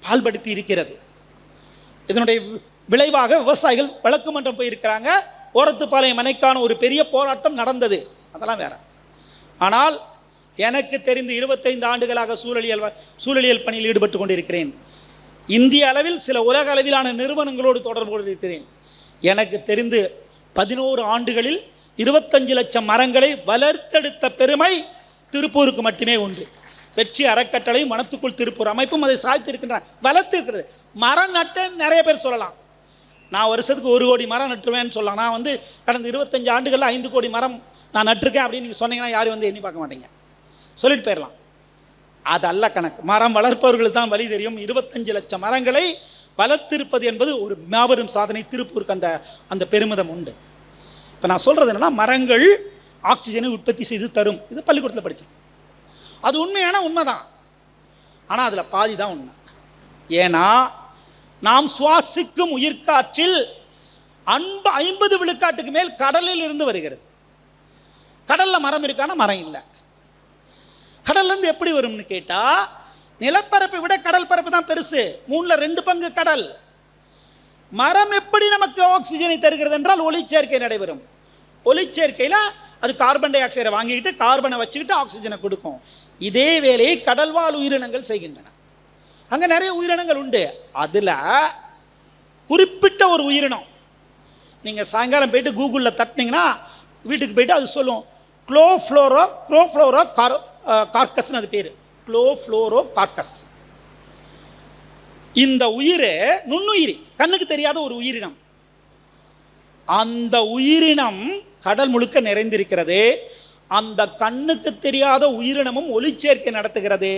[SPEAKER 1] பால்படுத்தி இருக்கிறது. இதனுடைய விளைவாக விவசாயிகள் வழக்கு மன்றம் போயிருக்கிறாங்க. ஓரத்துப்பாளையம் மனைக்கான ஒரு பெரிய போராட்டம் நடந்தது, அதெல்லாம் வேற. ஆனால் எனக்கு தெரிந்து 25 ஆண்டுகளாக சூழலியல் பணியில் ஈடுபட்டு கொண்டிருக்கிறேன். இந்திய அளவில் சில உலக அளவிலான நிறுவனங்களோடு தொடர்பு கொண்டிருக்கிறேன். எனக்கு தெரிந்து 11 ஆண்டுகளில் 25 லட்சம் மரங்களை வளர்த்தெடுத்த பெருமை திருப்பூருக்கு மட்டுமே உண்டு. வெற்றி அறக்கட்டளை, மனத்துக்குள் திருப்பூர் அமைப்பும் அதை சாய்த்திருக்கின்றன, வளர்த்திருக்கிறது. மரம் நட்ட நிறைய பேர் சொல்லலாம், நான் வருஷத்துக்கு 1 கோடி மரம் நட்டுருவேன்னு சொல்லலாம். நான் கடந்த 25 ஆண்டுகளில் 5 கோடி மரம் நான் நட்டிருக்கேன் அப்படின்னு நீங்கள் சொன்னீங்கன்னா யாரும் எண்ணி பார்க்க மாட்டீங்க, சொல்லிட்டு போயிடலாம். அது அல்ல கணக்கு. மரம் வளர்ப்பவர்களுக்கு தான் வழி தெரியும். 25 லட்சம் மரங்களை வளர்த்திருப்பது என்பது ஒரு மாபெரும் சாதனை. திருப்பூருக்கு அந்த பெருமிதம் உண்டு. இப்போ நான் சொல்கிறது என்னென்னா, மரங்கள் ஆக்சிஜனை உற்பத்தி செய்து தரும். இது பள்ளிக்கூடத்தில் படித்தேன். அது உண்மைதான். ஆனால் அதில் பாதி தான் உண்மை. ஏன்னா நாம் சுவாசிக்கும் உயிர்காற்றில் 50 விழுக்காட்டுக்கு மேல் கடலில் இருந்து வருகிறது. கடலில் மரம் இருக்கானா? மரம் இல்லை. கடல்லேருந்து எப்படி வரும்னு கேட்டால், நிலப்பரப்பை விட கடல் பரப்பு தான் பெருசு. 3ல் 2 பங்கு கடல். மரம் எப்படி நமக்கு ஆக்சிஜனை தருகிறது என்றால், ஒளிச்சேர்க்கை நடைபெறும். ஒளிச்சேர்க்கையில் அது கார்பன் டை ஆக்சைடை வாங்கிக்கிட்டு கார்பனை வச்சுக்கிட்டு ஆக்சிஜனை கொடுக்கும். இதே வேலையை கடல்வாழ் உயிரினங்கள் செய்கின்றன. அங்கே நிறைய உயிரினங்கள் உண்டு. அதில் குறிப்பிட்ட ஒரு உயிரினம், நீங்கள் சாயங்காலம் போயிட்டு கூகுளில் தட்டினீங்கன்னா வீட்டுக்கு போயிட்டு அது சொல்லும், க்ளோஃப்ளோரோ கார்கஸ்ன்னு அது பேர், க்ளோஃப்ளோரோ கார்கஸ். இந்த உயிர் நுண்ணுயிரி, கண்ணுக்கு தெரியாத ஒரு உயிரினம். அந்த உயிரினம் கடல் முழுக்க நிறைந்திருக்கிறது. அந்த கண்ணுக்கு தெரியாத உயிரினமும் ஒளிச்சேர்க்கை நடத்துகிறது.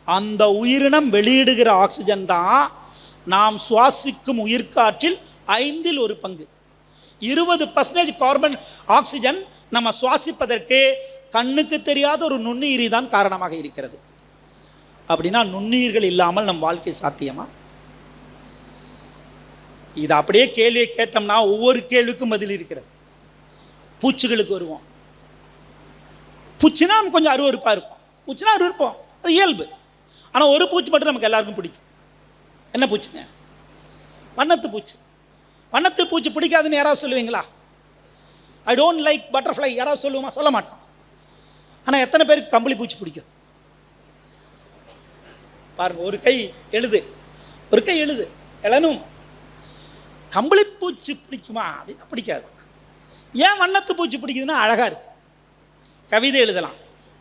[SPEAKER 1] அந்த உயிரினம் வெளியிடுகிற ஆக்சிஜன் தான் நாம் சுவாசிக்கும் உயிர்காற்றில் 5ல் 1 பங்கு. 20% கார்பன் ஆக்சிஜன் நம்ம சுவாசிப்பதற்கு கண்ணுக்கு தெரியாத ஒரு நுண்ணுயிரி தான் காரணமாக இருக்கிறது. அப்படின்னா நுண்ணுயிர்கள் இல்லாமல் நம் வாழ்க்கை சாத்தியமா? இது அப்படியே கேள்வியை கேட்டோம்னா ஒவ்வொரு கேள்விக்கும் பதில் இருக்கிறது. பூச்சிகளுக்கு வருவோம். பூச்சினா நம்ம கொஞ்சம் அருவருப்பாக இருப்போம். பூச்சினா அருவருப்போம், அது இயல்பு. ஆனால் ஒரு பூச்சி மட்டும் நமக்கு எல்லாருக்கும் பிடிக்கும். என்ன பூச்சிங்க? வண்ணத்து பூச்சி. வண்ணத்து பூச்சி பிடிக்காதுன்னு யாராவது சொல்லுவீங்களா? ஐ டோன்ட் லைக் பட்டர்ஃப்ளை யாராவது சொல்லுவோமா? சொல்ல மாட்டோம். ஆனால் எத்தனை பேருக்கு கம்பளி பூச்சி பிடிக்கும் பாருங்க. ஒரு கை எழுது எழனும். கம்பளி பூச்சி பிடிக்குமா? அப்படின்னா பிடிக்காது. ஏன் வண்ணத்து பூச்சி பிடிக்குதுன்னா அழகாக இருக்கு, கவிதை எழுதலாம்,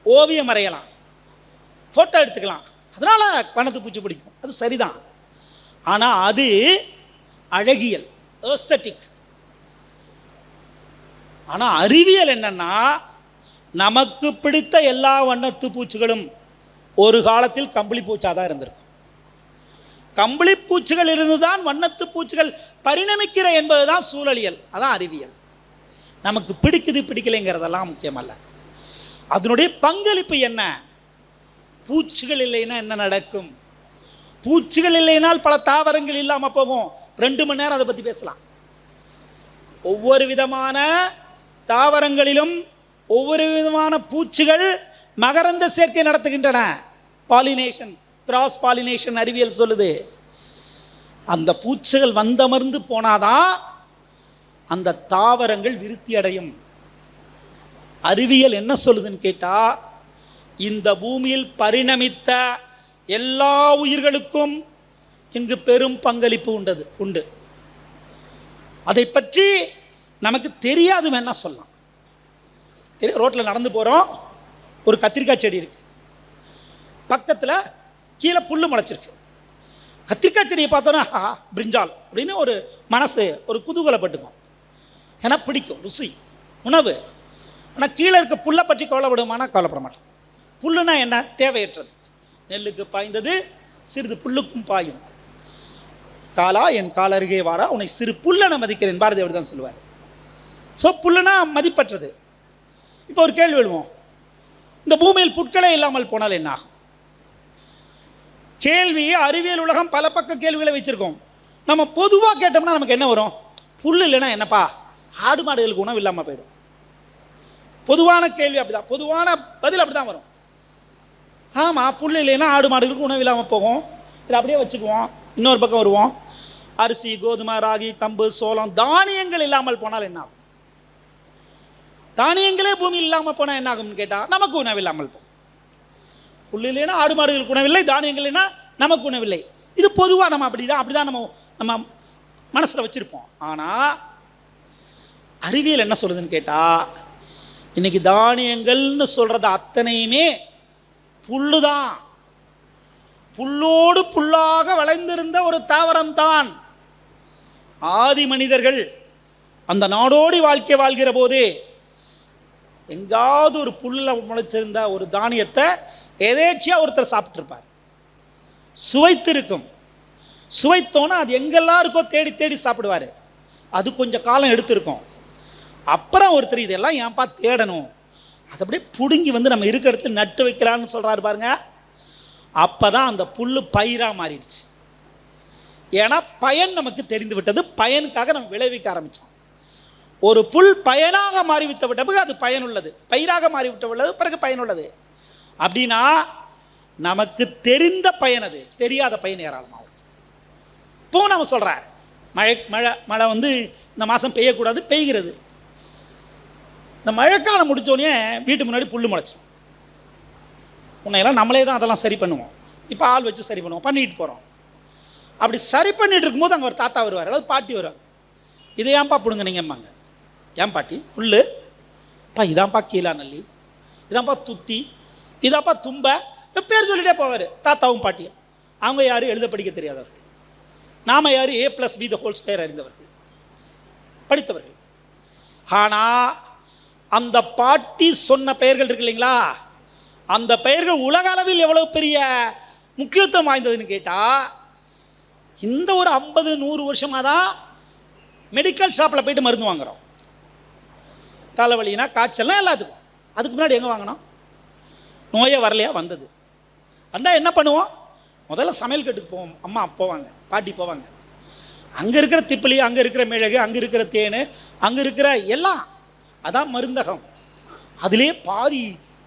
[SPEAKER 1] ஓவியம் வரையலாம், ஃபோட்டோ எடுத்துக்கலாம், அதனால் வண்ணத்து பூச்சி பிடிக்கும். அது சரிதான். ஆனால் அது அழகியல், ஏஸ்தட்டிக். ஆனால் அறிவியல் என்னன்னா, நமக்கு பிடித்த எல்லா வண்ணத்து பூச்சிகளும் ஒரு காலத்தில் கம்பளி பூச்சாக தான் இருந்திருக்கும். கம்பளி பூச்சிகள் இருந்துதான் வண்ணத்து பூச்சிகள் பரிணமிக்கிற என்பதுதான் சூழலியல், அதான் அறிவியல். நமக்கு பிடிக்குது பிடிக்கலைங்கிறதெல்லாம் முக்கியமல்ல. அதனுடைய பங்களிப்பு என்ன? பூச்சிகள் இல்லைன்னா என்ன நடக்கும்? பூச்சிகள் இல்லைனால் பல தாவரங்கள் இல்லாமல் போகும். 2 மணி நேரம் அதை பற்றி பேசலாம். ஒவ்வொரு விதமான தாவரங்களிலும் ஒவ்வொரு விதமான பூச்சிகள் மகரந்த சேர்க்கை நடத்துகின்றன. பாலினேஷன், கிராஸ் பாலினேஷன் அறிவியல் சொல்லுது. அந்த பூச்சிகள் வந்தமர்ந்து போனாதான் அந்த தாவரங்கள் விருத்தி அடையும். அறிவியல் என்ன சொல்லுதுன்னு கேட்டா, இந்த பூமியில் பரிணமித்த எல்லா உயிர்களுக்கும் இங்கு பெரும் பங்களிப்பு உண்டு. அதை பற்றி நமக்கு தெரியாது வேணா சொல்லலாம். ரோட்டில் நடந்து போகிறோம், ஒரு கத்திரிக்காய் செடி இருக்கு, பக்கத்தில் கீழே புல் முளைச்சிருக்கு. கத்திரிக்காய் செடியை பார்த்தோன்னா பிரிஞ்சால் அப்படின்னு ஒரு மனசு ஒரு குதூகலப்பட்டுக்கும். ஏன்னா பிடிக்கும், ருசி, உணவு. ஆனால் கீழே இருக்க புல்லை பற்றி கவலைப்படுமானா கவலைப்பட மாட்டோம். புல்லுனா என்ன? தேவையற்றது. நெல்லுக்கு பாய்ந்தது சிறிது புல்லுக்கும் பாயும். காலா என் கால் அருகே வாரா உன்னை சிறு புல்லனை மதிக்கிறேன், பாரதி அவர் தான் சொல்லுவார். ஸோ புல்லுனா மதிப்பற்றது. இப்போ ஒரு கேள்வி எழுவோம், இந்த பூமியில் புட்களே இல்லாமல் போனால் என்ன ஆகும்? கேள்வி அறிவியல் உலகம் பல பக்க கேள்விகளை வச்சிருக்கோம். நம்ம பொதுவாக கேட்டோம்னா நமக்கு என்ன வரும்? புல் இல்லைன்னா என்னப்பா, ஆடு மாடுகளுக்கு உணவு இல்லாமல் போயிடும். பொதுவான கேள்வி அப்படிதான், பொதுவான பதில் அப்படிதான் வரும். ஆமாம், புல் இல்லைன்னா ஆடு மாடுகளுக்கு உணவு இல்லாமல் போகும். இதை அப்படியே வச்சுக்குவோம். இன்னொரு பக்கம் வருவோம், அரிசி, கோதுமை, ராகி, கம்பு, சோளம், தானியங்கள் இல்லாமல் போனால் என்ன ஆகும்? தானியங்களே பூமி இல்லாமல் போனால் என்ன ஆகும்னு கேட்டால் நமக்கு உணவு இல்லாமல் போகும். புல் இல்லைன்னா ஆடு மாடுகளுக்கு உணவில்லை, தானியங்கள் இல்லைன்னா நமக்கு உணவில்லை. இது பொதுவாக நம்ம அப்படிதான் நம்ம மனசில் வச்சுருப்போம். ஆனால் அறிவியல் என்ன சொல்லுதுன்னு கேட்டால், இன்னைக்கு தானியங்கள்னு சொல்கிறது அத்தனையுமே புல்லு தான். புல்லோடு புல்லாக வளைந்திருந்த ஒரு தாவரம் தான். ஆதி மனிதர்கள் அந்த நாடோடி வாழ்க்கை வாழ்கிற போதே எங்காவது ஒரு புல்ல முளைத்திருந்த ஒரு தானியத்தை எதேச்சியா ஒருத்தர் சாப்பிட்டிருப்பார். சுவைத்திருக்கும். சுவைத்தோன்னா அது எங்கெல்லாம் இருக்கோ தேடி தேடி சாப்பிடுவார். அது கொஞ்சம் காலம் எடுத்திருக்கும். அப்புறம் ஒருத்தர் இதெல்லாம் ஏன்பா தேடணும், அதை அப்படியே பிடுங்கி நம்ம இருக்க இடத்துல நட்டு வைக்கலான்னு சொல்கிறாரு பாருங்க. அப்போ தான் அந்த புல் பயிராக மாறிடுச்சு. ஏன்னா பயன் நமக்கு தெரிந்து விட்டது. பயனுக்காக நம்ம விளைவிக்க ஆரம்பித்தோம். ஒரு புல் பயனாக மாறிவிட்ட பிறகு அது பயனுள்ளது, பயிராக மாறிவிட்ட உள்ளது பிறகு பயனுள்ளது. அப்படின்னா நமக்கு தெரிந்த பயன், அது தெரியாத பயன் ஏராளமாகும். இப்போ நம்ம சொல்கிறேன், மழை இந்த மாதம் பெய்யக்கூடாது, பெய்கிறது. இந்த மழைக்காலம் முடித்தோடனே வீட்டு முன்னாடி புல் முளைச்சிடும். உன்னையெல்லாம் நம்மளே தான் அதெல்லாம் சரி பண்ணுவோம். இப்போ ஆள் வச்சு சரி பண்ணுவோம், பண்ணிட்டு போகிறோம். அப்படி சரி பண்ணிட்டு இருக்கும்போது அங்கே ஒரு தாத்தா வருவார், அதாவது பாட்டி வருவார். இதை ஏன்பா பிடுங்க நீங்கம்பாங்க. ஏன் பாட்டி? புல் பா, இதான்ப்பா கீழா நல்லி, இதான்ப்பா துத்தி, இதான்ப்பா தும்ப, பேர் சொல்லிட்டே போவார் தாத்தாவும் பாட்டியும். அவங்க யார்? எழுத படிக்க தெரியாதவர்கள். நாம் யார்? A+B² அறிந்தவர்கள், படித்தவர்கள். ஆனால் அந்த பாட்டி சொன்ன பெயர்கள் இருக்கு இல்லைங்களா, அந்த பெயர்கள் உலக அளவில் எவ்வளோ பெரிய முக்கியத்துவம் வாய்ந்ததுன்னு கேட்டால், இந்த ஒரு 50-100 வருஷமாக தான் மெடிக்கல் ஷாப்பில் போய்ட்டு மருந்து வாங்குகிறோம். தலைவலினா, காய்ச்சல்லாம் எல்லாத்துக்கும். அதுக்கு முன்னாடி எங்கே வாங்கினோம்? நோயே வரலையா, வந்தது. வந்தால் என்ன பண்ணுவோம்? முதல்ல சமையல் கட்டுக்கு போவோம். அம்மா போவாங்க, பாட்டி போவாங்க. அங்கே இருக்கிற திப்பிலி, அங்கே இருக்கிற மிளகு, அங்கே இருக்கிற தேன், அங்கே இருக்கிற எல்லாம், அதான் மருந்தகம். அதிலே பாதி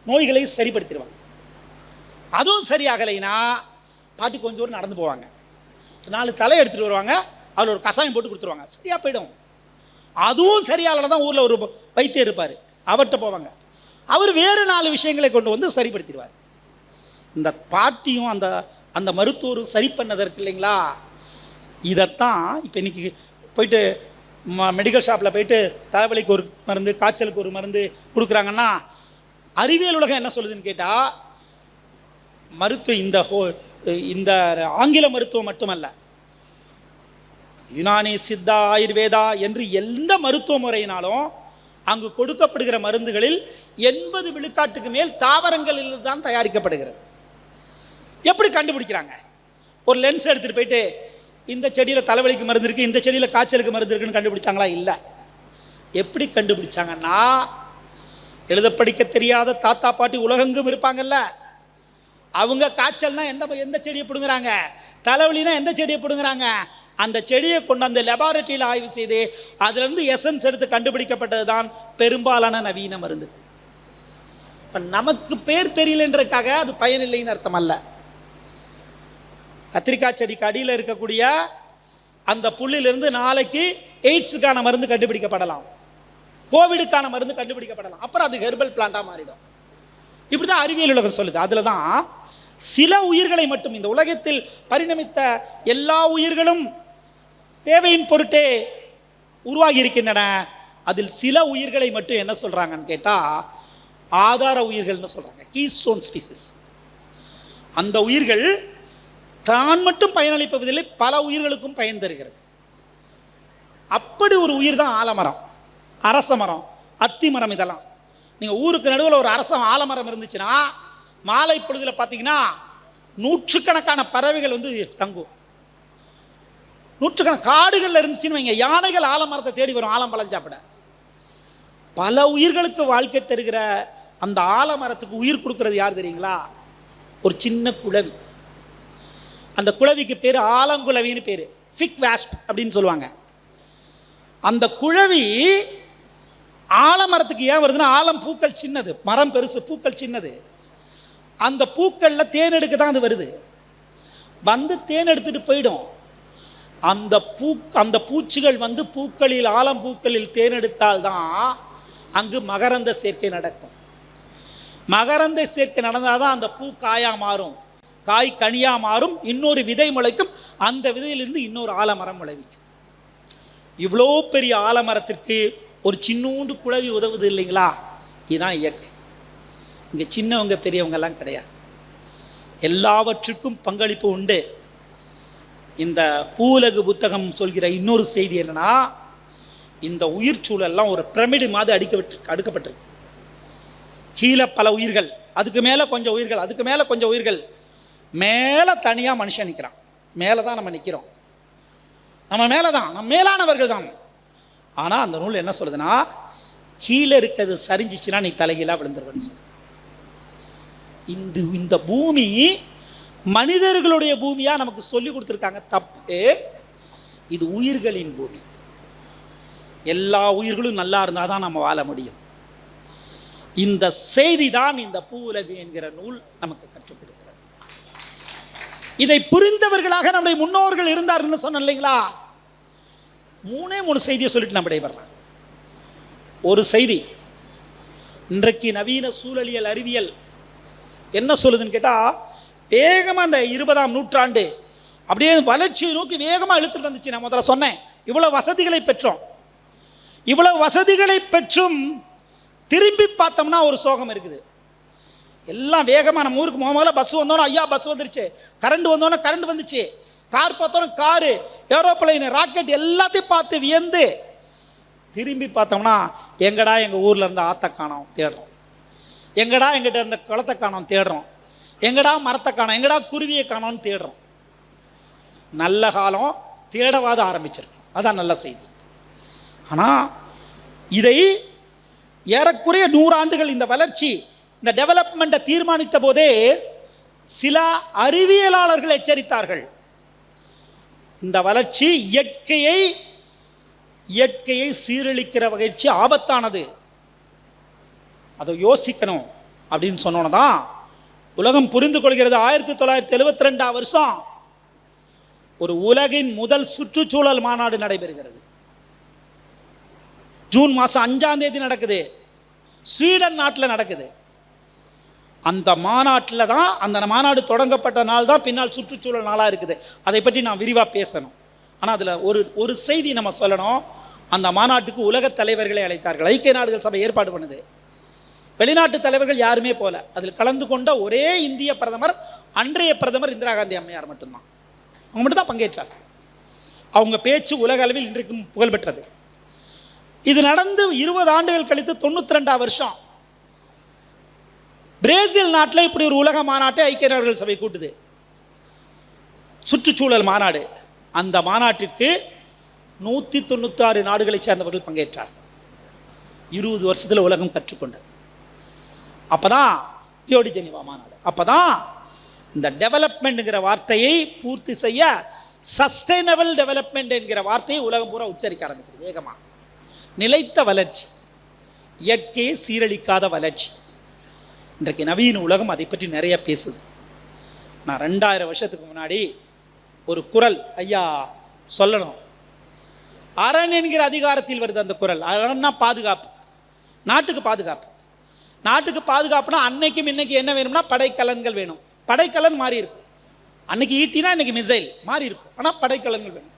[SPEAKER 1] நோய்களை சரிப்படுத்திடுவாங்க. அதுவும் சரியாகலைன்னா பாட்டி கொஞ்சம் தூரம் நடந்து போவாங்க, 4 தலை எடுத்துகிட்டு வருவாங்க, அதில் ஒரு கசாயம் போட்டு கொடுத்துருவாங்க, சரியாக போயிடும். அதுவும் சரியாகலைன்னா தான் ஊரில் ஒரு வைத்தியர் இருப்பார், அவர்கிட்ட போவாங்க. அவர் வேறு 4 விஷயங்களை கொண்டு சரிப்படுத்திடுவார். இந்த பாட்டியும் அந்த மருத்துவரும் சரி பண்ணதற்கு இல்லைங்களா, இதைத்தான் இப்போ இன்றைக்கி போயிட்டு மெடிக்கல் ஷாப்பில் போயிட்டு தலைவலிக்கு ஒரு மருந்து, காய்ச்சலுக்கு ஒரு மருந்து கொடுக்குறாங்கன்னா, அறிவியல் உலகம் என்ன சொல்லுதுன்னு கேட்டால், இந்த ஆங்கில மருத்துவம் மட்டுமல்ல, யுனானி, சித்தா, ஆயுர்வேதா என்று எந்த மருத்துவ முறையினாலும் அங்கு கொடுக்கப்படுகிற மருந்துகளில் 80 விழுக்காட்டுக்கு மேல் தாவரங்களில் தான் தயாரிக்கப்படுகிறது. எப்படி கண்டுபிடிக்கிறாங்க? ஒரு லென்ஸ் எடுத்துகிட்டு போயிட்டு இந்த செடியில் தலைவலிக்கு மருந்து இருக்குது, இந்த செடியில் காய்ச்சலுக்கு மருந்து இருக்குன்னு கண்டுபிடிச்சாங்களா? இல்லை. எப்படி கண்டுபிடிச்சாங்கன்னா, எழுத படிக்க தெரியாத தாத்தா பாட்டி உலகெங்கும் இருப்பாங்கல்ல, அவங்க காய்ச்சல்னா எந்த செடியை பிடுங்குறாங்க, தலைவலினா எந்த செடியை பிடுங்குறாங்க, அந்த செடியை கொண்டு அந்த லெபார்டரியில் ஆய்வு செய்து அதுலேருந்து எசன்ஸ் எடுத்து கண்டுபிடிக்கப்பட்டது தான் பெரும்பாலான நவீன மருந்து. இப்போ நமக்கு பேர் தெரியலன்றதுக்காக அது பயனில்லைன்னு அர்த்தம் அல்ல. கத்திரிக்காய் செடிக்கு அடியில் இருக்கக்கூடிய அந்த புல்லிலிருந்து நாளைக்கு எய்ட்ஸுக்கான மருந்து கண்டுபிடிக்கப்படலாம், கோவிடுக்கான மருந்து கண்டுபிடிக்கப்படலாம், அப்புறம் அது ஹெர்பல் பிளான்ட்டாக மாறிடும். இப்படி தான் அறிவியல் உலகம் சொல்லுது. அதில் தான் சில உயிர்களை மட்டும், இந்த உலகத்தில் பரிணமித்த எல்லா உயிர்களும் தேவையின் பொருட்டே உருவாகி இருக்கின்றன, அதில் சில உயிர்களை மட்டும் என்ன சொல்கிறாங்கன்னு கேட்டால் ஆதார உயிர்கள்னு சொல்கிறாங்க, கீஸ்டோன் ஸ்பீசிஸ். அந்த உயிர்கள் தான் மட்டும் பயனளிப்பதில்லை, பல உயிர்களுக்கும் பயன் தருகிறது. அப்படி ஒரு உயிர் தான் ஆலமரம், அரச மரம், அத்தி மரம். இதெல்லாம் நீங்கள் ஊருக்கு நடுவில் ஒரு அரச ஆலமரம் இருந்துச்சுன்னா மாலை பொழுதில் பார்த்தீங்கன்னா நூற்றுக்கணக்கான பறவைகள் வந்து தங்கும். நூற்றுக்கணக்கான காடுகளில் இருந்துச்சுன்னு வைங்க, யானைகள் ஆலமரத்தை தேடி வரும் ஆலம்பழம் சாப்பிட. பல உயிர்களுக்கு வாழ்க்கை தருகிற அந்த ஆலமரத்துக்கு உயிர் கொடுக்கறது யார் தெரியுங்களா? ஒரு சின்ன குளவி. அந்த குளவிக்கு பேர் ஆலங்குளவின்னு பேர், ஃபிக் வாஸ்ப் அப்படின்னு சொல்லுவாங்க. அந்த குளவி ஆலமரத்துக்கு ஏன் வருதுன்னா, ஆலம் பூக்கள் சின்னது, மரம் பெருசு, பூக்கள் சின்னது. அந்த பூக்களில் தேன் எடுக்க தான் அது வருது. வந்து தேன் எடுத்துட்டு போயிடும். அந்த பூச்சிகள் வந்து பூக்களில், ஆலம் பூக்களில் தேன் எடுத்தால்தான் அங்கு மகரந்த சேர்க்கை நடக்கும். மகரந்த சேர்க்கை நடந்தால் தான் அந்த பூ காயாக மாறும், காய் கனியாக மாறும், இன்னொரு விதை முளைக்கும், அந்த விதையிலிருந்து இன்னொரு ஆலமரம் முளைவிக்கும். இவ்வளோ பெரிய ஆலமரத்திற்கு ஒரு சின்னூண்டு குளவி உதவுது இல்லைங்களா? இதுதான் இயற்கை. இங்கே சின்னவங்க பெரியவங்கெல்லாம் கிடையாது, எல்லாவற்றுக்கும் பங்களிப்பு உண்டு. இந்த பூவுலகு புத்தகம் சொல்கிற இன்னொரு செய்தி என்னன்னா, இந்த உயிர் சூழல்லாம் ஒரு பிரமிடு மாதிரி அடுக்கப்பட்டிருக்கு. கீழே பல உயிர்கள், அதுக்கு மேலே கொஞ்சம் உயிர்கள், அதுக்கு மேலே கொஞ்சம் உயிர்கள், மேலே தனியாக மனுஷன் நிற்கிறான். மேலே தான் நம்ம நிற்கிறோம், நம்ம மேலே தான், நம்ம மேலானவர்கள் தான். ஆனால் அந்த நூல் என்ன சொல்லுதுன்னா, கீழே இருக்கிறது சரிஞ்சிச்சுன்னா நீ தலைகீழாக விழுந்துருவேன்னு சொல்லு. இந்த பூமி மனிதர்களுடைய பூமியாக நமக்கு சொல்லி கொடுத்துருக்காங்க, தப்பு. இது உயிர்களின் பூமி. எல்லா உயிர்களும் நல்லா இருந்தால் தான் நம்ம வாழ முடியும். இந்த செய்தி தான் இந்த பூவுலகு என்கிற நூல் நமக்கு கற்றுக் கொடுக்கிறது. இதை புரிந்தவர்களாக நம்முடைய முன்னோர்கள் இருந்தார்னு சொன்ன இல்லைங்களா? 3 செய்தியை சொல்லிட்டு நம்ம விடைபெறலாம். ஒரு செய்தி, இன்றைக்கு நவீன சூழலியல் அறிவியல் என்ன சொல்லுதுன்னு கேட்டால், வேகமாக இந்த 20ஆம் நூற்றாண்டு அப்படியே வளர்ச்சியை நோக்கி வேகமாக இழுத்துட்டு வந்துச்சு. நான் முதல்ல சொன்னேன், இவ்வளோ வசதிகளை பெற்றோம். இவ்வளவு வசதிகளை பெற்றும் திரும்பி பார்த்தோம்னா ஒரு சோகம் இருக்குது. எல்லாம் வேகமாக, நம்ம ஊருக்கு முதல்ல பஸ் வந்தோன்னா ஐயா பஸ் வந்துருச்சு, கரண்ட் வந்தோன்னா கரண்ட் வந்துச்சு, கார் பார்த்தோன்னா காரு, ஏரோப்ளைனு, ராக்கெட் எல்லாத்தையும் பார்த்து வியந்து திரும்பி பார்த்தோம்னா எங்கடா எங்கள் ஊரில் இருந்த ஆற்றை காணோம் தேடுறோம், எங்கடா எங்கிட்ட இருந்த குளத்தை காணோம் தேடுறோம், எங்கடா மரத்தை காணோம், எங்கடா குருவியை காணோன்னு தேடுறோம். நல்ல காலம் தேடவாத ஆரம்பிச்சிருக்கோம், அதான் நல்ல செய்தி. ஆனால் இதை ஏறக்குறைய 100 ஆண்டுகள் இந்த வளர்ச்சி, இந்த டெவலப்மெண்ட்டை தீர்மானித்த போதே சில அறிவியலாளர்கள் எச்சரித்தார்கள், இந்த வளர்ச்சி இயற்கையை சீரழிக்கிற வகைச்சி ஆபத்தானது, அதை யோசிக்கணும் அப்படின்னு சொன்னோன்னு தான் உலகம் புரிந்து கொள்கிறது. 1972ஆம் வருஷம் ஒரு உலகின் முதல் சுற்றுச்சூழல் மாநாடு நடைபெறுகிறது. ஜூன் மாதம் 5ஆம் தேதி நடக்குது, ஸ்வீடன் நாட்டில் நடக்குது. அந்த மாநாட்டில் தான், அந்த மாநாடு தொடங்கப்பட்ட நாள் தான் பின்னால் சுற்றுச்சூழல் நாளாக இருக்குது. அதை பற்றி நான் விரிவாக பேசணும். ஆனால் அதில் ஒரு செய்தி நம்ம சொல்லணும். அந்த மாநாட்டுக்கு உலக தலைவர்களை அழைத்தார்கள். ஐக்கிய நாடுகள் சபை ஏற்பாடு பண்ணுது. வெளிநாட்டு தலைவர்கள் யாருமே போல. அதில் கலந்து கொண்ட ஒரே இந்திய பிரதமர், அன்றைய பிரதமர் இந்திரா காந்தி அம்மையார் மட்டும்தான். அவங்க மட்டும்தான் பங்கேற்றார். அவங்க பேச்சு உலக அளவில் இன்றைக்கும் புகழ்பெற்றது. இது நடந்து 20 ஆண்டுகள் கழித்து 92ஆம் வருஷம் பிரேசில் நாட்டில் இப்படி ஒரு உலக மாநாட்டை ஐக்கிய நாடுகள் சபை கூட்டுது. சுற்றுச்சூழல் மாநாடு. அந்த மாநாட்டிற்கு 196 நாடுகளை சேர்ந்தவர்கள் பங்கேற்றார். 20 வருஷத்தில் உலகம் கற்றுக்கொண்டது. அப்போதான் ரியோ டி ஜெனீவா மாநாடு. அப்போதான் இந்த டெவலப்மெண்ட்ங்கிற வார்த்தையை பூர்த்தி செய்ய சஸ்டைனபிள் டெவலப்மெண்ட் என்கிற வார்த்தையை உலகம் பூரா உச்சரிக்க ஆரம்பித்தது. வேகமாக நிலைத்த வளர்ச்சி, இயற்கையை சீரழிக்காத வளர்ச்சி. இன்றைக்கு நவீன உலகம் அதை பற்றி நிறைய பேசுது. நான் 2000 வருஷத்துக்கு முன்னாடி ஒரு குரல் ஐயா சொல்லணும். அரண் என்கிற அதிகாரத்தில் வருது அந்த குரல். அரண்னா பாதுகாப்பு, நாட்டுக்கு பாதுகாப்பு. நாட்டுக்கு பாதுகாப்புனா அன்னைக்கும் இன்னைக்கு என்ன வேணும்னா படைக்கலன்கள் வேணும். படைக்கலன் மாறி இருக்கும். அன்னைக்கு ஈட்டினா இன்னைக்கு மிசைல் மாறி இருக்கும். ஆனால் படைக்கலன்கள் வேணும்,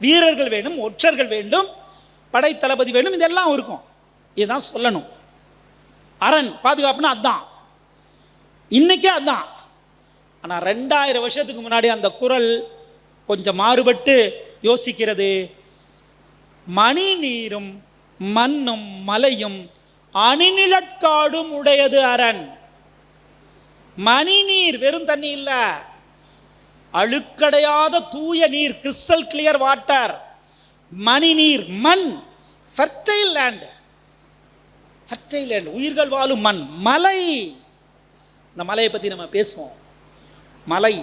[SPEAKER 1] வீரர்கள் வேணும், ஒற்றர்கள் வேண்டும், படை தளபதி வேணும், இதெல்லாம் இருக்கும். இதுதான் சொல்லணும். அரண் பாதுகாப்புனா அதுதான், இன்னைக்கே அதுதான். ஆனால் 2000 வருஷத்துக்கு முன்னாடி அந்த குரல் கொஞ்சம் மாறுபட்டு யோசிக்கிறது. மணி நீரும் மண்ணும் மலையும் அணிநிலக்காடும் உடையது அரண். மணி நீர் வெறும் தண்ணி இல்ல, அழுக்கடையாத தூய நீர், கிறிஸ்டல் கிளியர் வாட்டர். மணி நீர், மண், ஃபெர்டைல் லேண்ட், ஃபெர்டைல் லேண்ட், உயிர்கள் வாழும் மண். மலை, இந்த மலையை பற்றி நம்ம பேசுவோம். மலை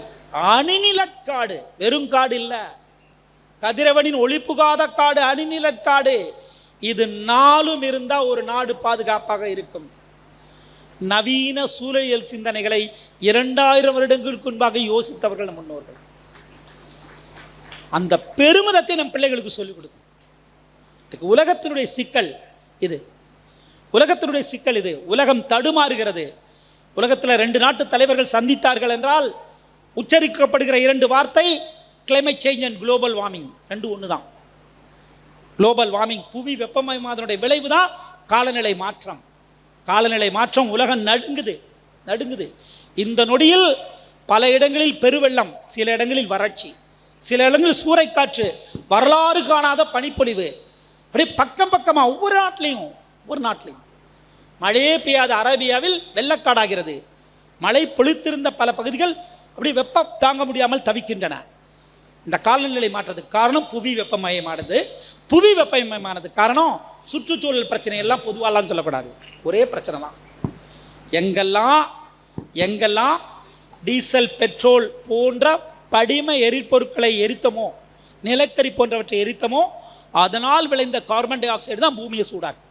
[SPEAKER 1] அணிநிலக்காடு, வெறும் காடு இல்லை, கதிரவனின் ஒளிப்புகாத காடு, அணிநிலக்காடு. இது நாளும் இருந்தால் ஒரு நாடு பாதுகாப்பாக இருக்கும். நவீன சூழலியல் சிந்தனைகளை 2000 வருடங்களுக்கு முன்பாக யோசித்தவர்கள் நம் முன்னோர்கள். அந்த பெருமிதத்தை நம் பிள்ளைகளுக்கு சொல்லிக் கொடுக்கும். உலகத்தினுடைய சிக்கல் இது, உலகத்தினுடைய சிக்கல் இது. உலகம் தடுமாறுகிறது. உலகத்தில் 2 நாட்டு தலைவர்கள் சந்தித்தார்கள் என்றால் உச்சரிக்கப்படுகிற 2 வார்த்தை climate change and global warming. 2 ஒன்று தான். குளோபல் வார்மிங், புவி வெப்பமயமாதனுடைய விளைவு தான் காலநிலை மாற்றம். காலநிலை மாற்றம், உலகம் நடுங்குது. இந்த நொடியில் பல இடங்களில் பெருவெள்ளம், சில இடங்களில் வறட்சி, சில இடங்களில் சூறைக்காற்று, வரலாறு காணாத பனிப்பொழிவு. அப்படியே பக்கம் பக்கமாக ஒவ்வொரு நாட்டிலையும் மழையே பெய்யாத அரேபியாவில் வெள்ளக்காடாகிறது. மழை பொழித்திருந்த பல பகுதிகள் அப்படி வெப்பம் தாங்க முடியாமல் தவிக்கின்றன. இந்த காலநிலை மாற்றத்துக்கு காரணம் புவி வெப்பமயமானது. புவி வெப்பமயமானது காரணம் சுற்றுச்சூழல் பிரச்சனை. எல்லாம் பொதுவாலாம் சொல்லக்கூடாது, ஒரே பிரச்சனை தான். எங்கெல்லாம் டீசல், பெட்ரோல் போன்ற படிம எரிபொருட்களை எரித்தமோ, நிலக்கரி போன்றவற்றை எரித்தமோ, அதனால் விளைந்த கார்பன் டை ஆக்சைடு தான் பூமியை சூடாக்கும்.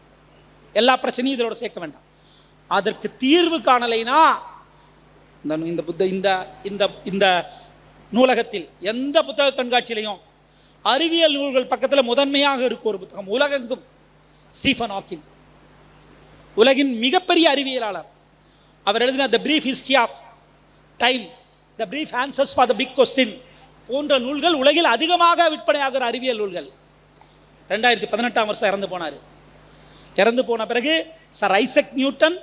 [SPEAKER 1] எல்லா பிரச்சனையும் இதோட சேர்க்க வேண்டாம். அதற்கு தீர்வு காணலைனா இந்த நூலகத்தில் எந்த புத்தக கண்காட்சியிலையும் அறிவியல் நூல்கள் பக்கத்தில் முதன்மையாக இருக்கும் ஒரு புத்தகம் உலகெங்கும் ஸ்டீஃபன் ஹாக்கிங், உலகின் மிகப்பெரிய அறிவியலாளர். அவர் எழுதின the brief history of time, the brief answers for the big question போன்ற நூல்கள் உலகில் அதிகமாக விற்பனையாகிற அறிவியல் நூல்கள். 2018ஆம் வருஷம் இறந்து போனார். இறந்து போன பிறகு sir Isaac Newton,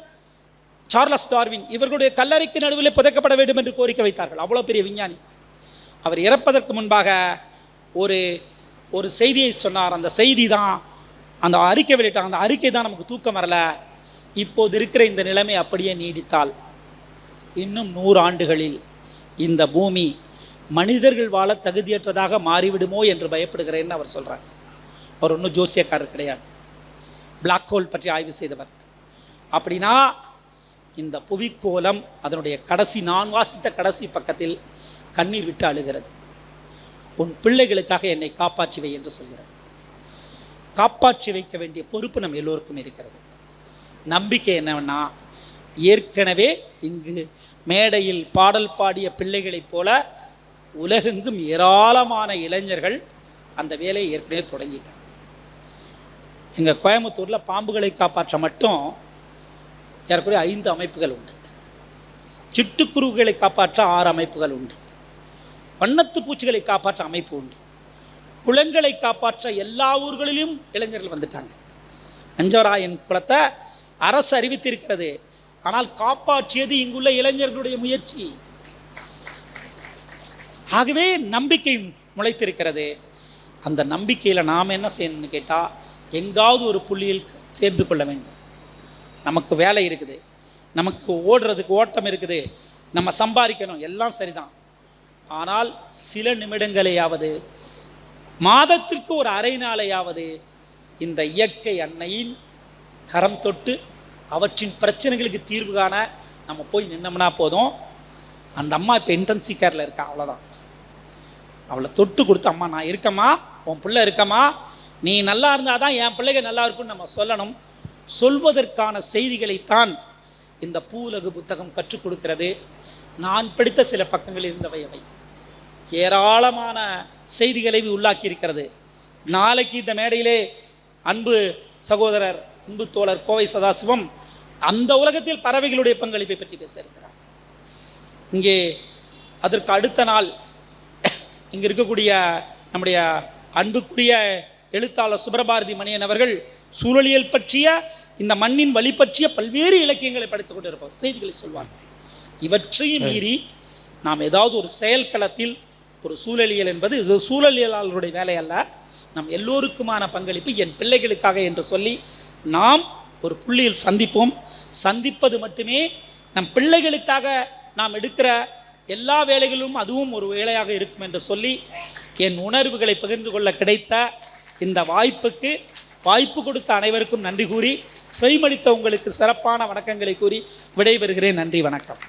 [SPEAKER 1] Charles Darwin இவர்களுடைய கல்லறைக்கு நடுவில் புதைக்கப்பட வேண்டும் என்று கோரிக்கை வைத்தார்கள். அவ்வளோ பெரிய விஞ்ஞானி. அவர் இறப்பதற்கு முன்பாக ஒரு செய்தியை சொன்னார். அந்த செய்தி தான், அந்த அறிக்கை வெளியிட்டாங்க. அந்த அறிக்கை தான் நமக்கு தூக்கம் வரல. இப்போது இருக்கிற இந்த நிலைமை அப்படியே நீடித்தால் இன்னும் 100 ஆண்டுகளில் இந்த பூமி மனிதர்கள் வாழ தகுதியற்றதாக மாறிவிடுமோ என்று பயப்படுகிறேன்னு அவர் சொல்கிறார். அவர் ஒன்றும் ஜோசியக்காரர் கிடையாது, பிளாக் ஹோல் பற்றி ஆய்வு செய்தவர். அப்படின்னா இந்த புவிக்கோளம் அதனுடைய நான் வாசித்த கடைசி பக்கத்தில் கண்ணீர் விட்டு அழுகிறது. உன் பிள்ளைகளுக்காக என்னை காப்பாற்றி வை என்று சொல்கிறது. காப்பாற்றி வைக்க வேண்டிய பொறுப்பு நம் எல்லோருக்கும் இருக்கிறது. நம்பிக்கை என்னவென்னா, ஏற்கனவே இங்கு மேடையில் பாடல் பாடிய பிள்ளைகளைப் போல உலகெங்கும் ஏராளமான இளைஞர்கள் அந்த வேலையை ஏற்கனவே தொடங்கிட்டாங்க. எங்கள் கோயம்புத்தூரில் பாம்புகளை காப்பாற்ற மட்டும் ஏறக்குறைய 5 அமைப்புகள் உண்டு. சிட்டுக்குருவிகளை காப்பாற்ற 6 அமைப்புகள் உண்டு. வண்ணத்து பூச்சிகளை காப்பாற்ற அமைப்பு உண்டு. குளங்களை காப்பாற்ற எல்லா ஊர்களிலும் இளைஞர்கள் வந்துட்டாங்க. நஞ்சவராயன் குளத்தை அரசு அறிவித்திருக்கிறது. ஆனால் காப்பாற்றியது இங்குள்ள இளைஞர்களுடைய முயற்சி. ஆகவே நம்பிக்கை முளைத்திருக்கிறது. அந்த நம்பிக்கையில் நாம் என்ன செய்யணும்னு கேட்டால், எங்காவது ஒரு புள்ளியில் சேர்ந்து கொள்ள வேண்டும். நமக்கு வேலை இருக்குது, நமக்கு ஓடுறதுக்கு ஓட்டம் இருக்குது, நம்ம சம்பாதிக்கணும், எல்லாம் சரிதான். ஆனால் சில நிமிடங்களையாவது, மாதத்திற்கு ஒரு அரை நாளையாவது இந்த இயற்கை அன்னையின் கரம் தொட்டு அவற்றின் பிரச்சனைகளுக்கு தீர்வு காண நம்ம போய் நின்னோம்னா போதும். அந்த அம்மா இப்போ இன்டென்சிவ் கேரில் இருக்கா, அவ்வளோதான். அவளை தொட்டு கொடுத்து, அம்மா நான் இருக்கம்மா, உன் பிள்ளை இருக்கம்மா, நீ நல்லா இருந்தால் தான் என் பிள்ளைங்க நல்லா இருக்கும்னு நம்ம சொல்லணும். சொல்வதற்கான செய்திகளைத்தான் இந்த பூவுலகு புத்தகம் கற்றுக் கொடுக்கிறது. நான் படித்த சில பக்கங்கள் இருந்தவை அவை ஏராளமான செய்திகளை உள்ளாக்கி இருக்கிறது. நாளைக்கு இந்த மேடையிலே அன்பு சகோதரர், அன்பு தோழர் கோவை சதாசிவம் அந்த உலகத்தில் பறவைகளுடைய பங்களிப்பை பற்றி பேச இருக்கிறார். இங்கே அதற்கு அடுத்த நாள் இங்கே இருக்கக்கூடிய நம்முடைய அன்புக்குரிய எழுத்தாளர் சுப்ரபாரதி மணியன் அவர்கள் சூழலியல் பற்றிய, இந்த மண்ணின் வழி பற்றிய பல்வேறு இலக்கியங்களை படித்துக் கொண்டிருப்பார், செய்திகளை சொல்வார்கள். இவற்றையும் மீறி நாம் ஏதாவது ஒரு செயல்களத்தில் ஒரு சூழலியல் என்பது இது சூழலியலாளருடைய வேலை அல்ல, நம் எல்லோருக்குமான பங்களிப்பு என் பிள்ளைகளுக்காக என்று சொல்லி நாம் ஒரு புள்ளியில் சந்திப்போம். சந்திப்பது மட்டுமே நம் பிள்ளைகளுக்காக நாம் எடுக்கிற எல்லா வேலைகளும் அதுவும் ஒரு வேலையாக இருக்கும் என்று சொல்லி என் உணர்வுகளை பகிர்ந்து கொள்ள கிடைத்த இந்த வாய்ப்பு கொடுத்த அனைவருக்கும் நன்றி கூறி, செய்மடித்த உங்களுக்கு சிறப்பான வணக்கங்களை கூறி விடைபெறுகிறேன். நன்றி, வணக்கம்.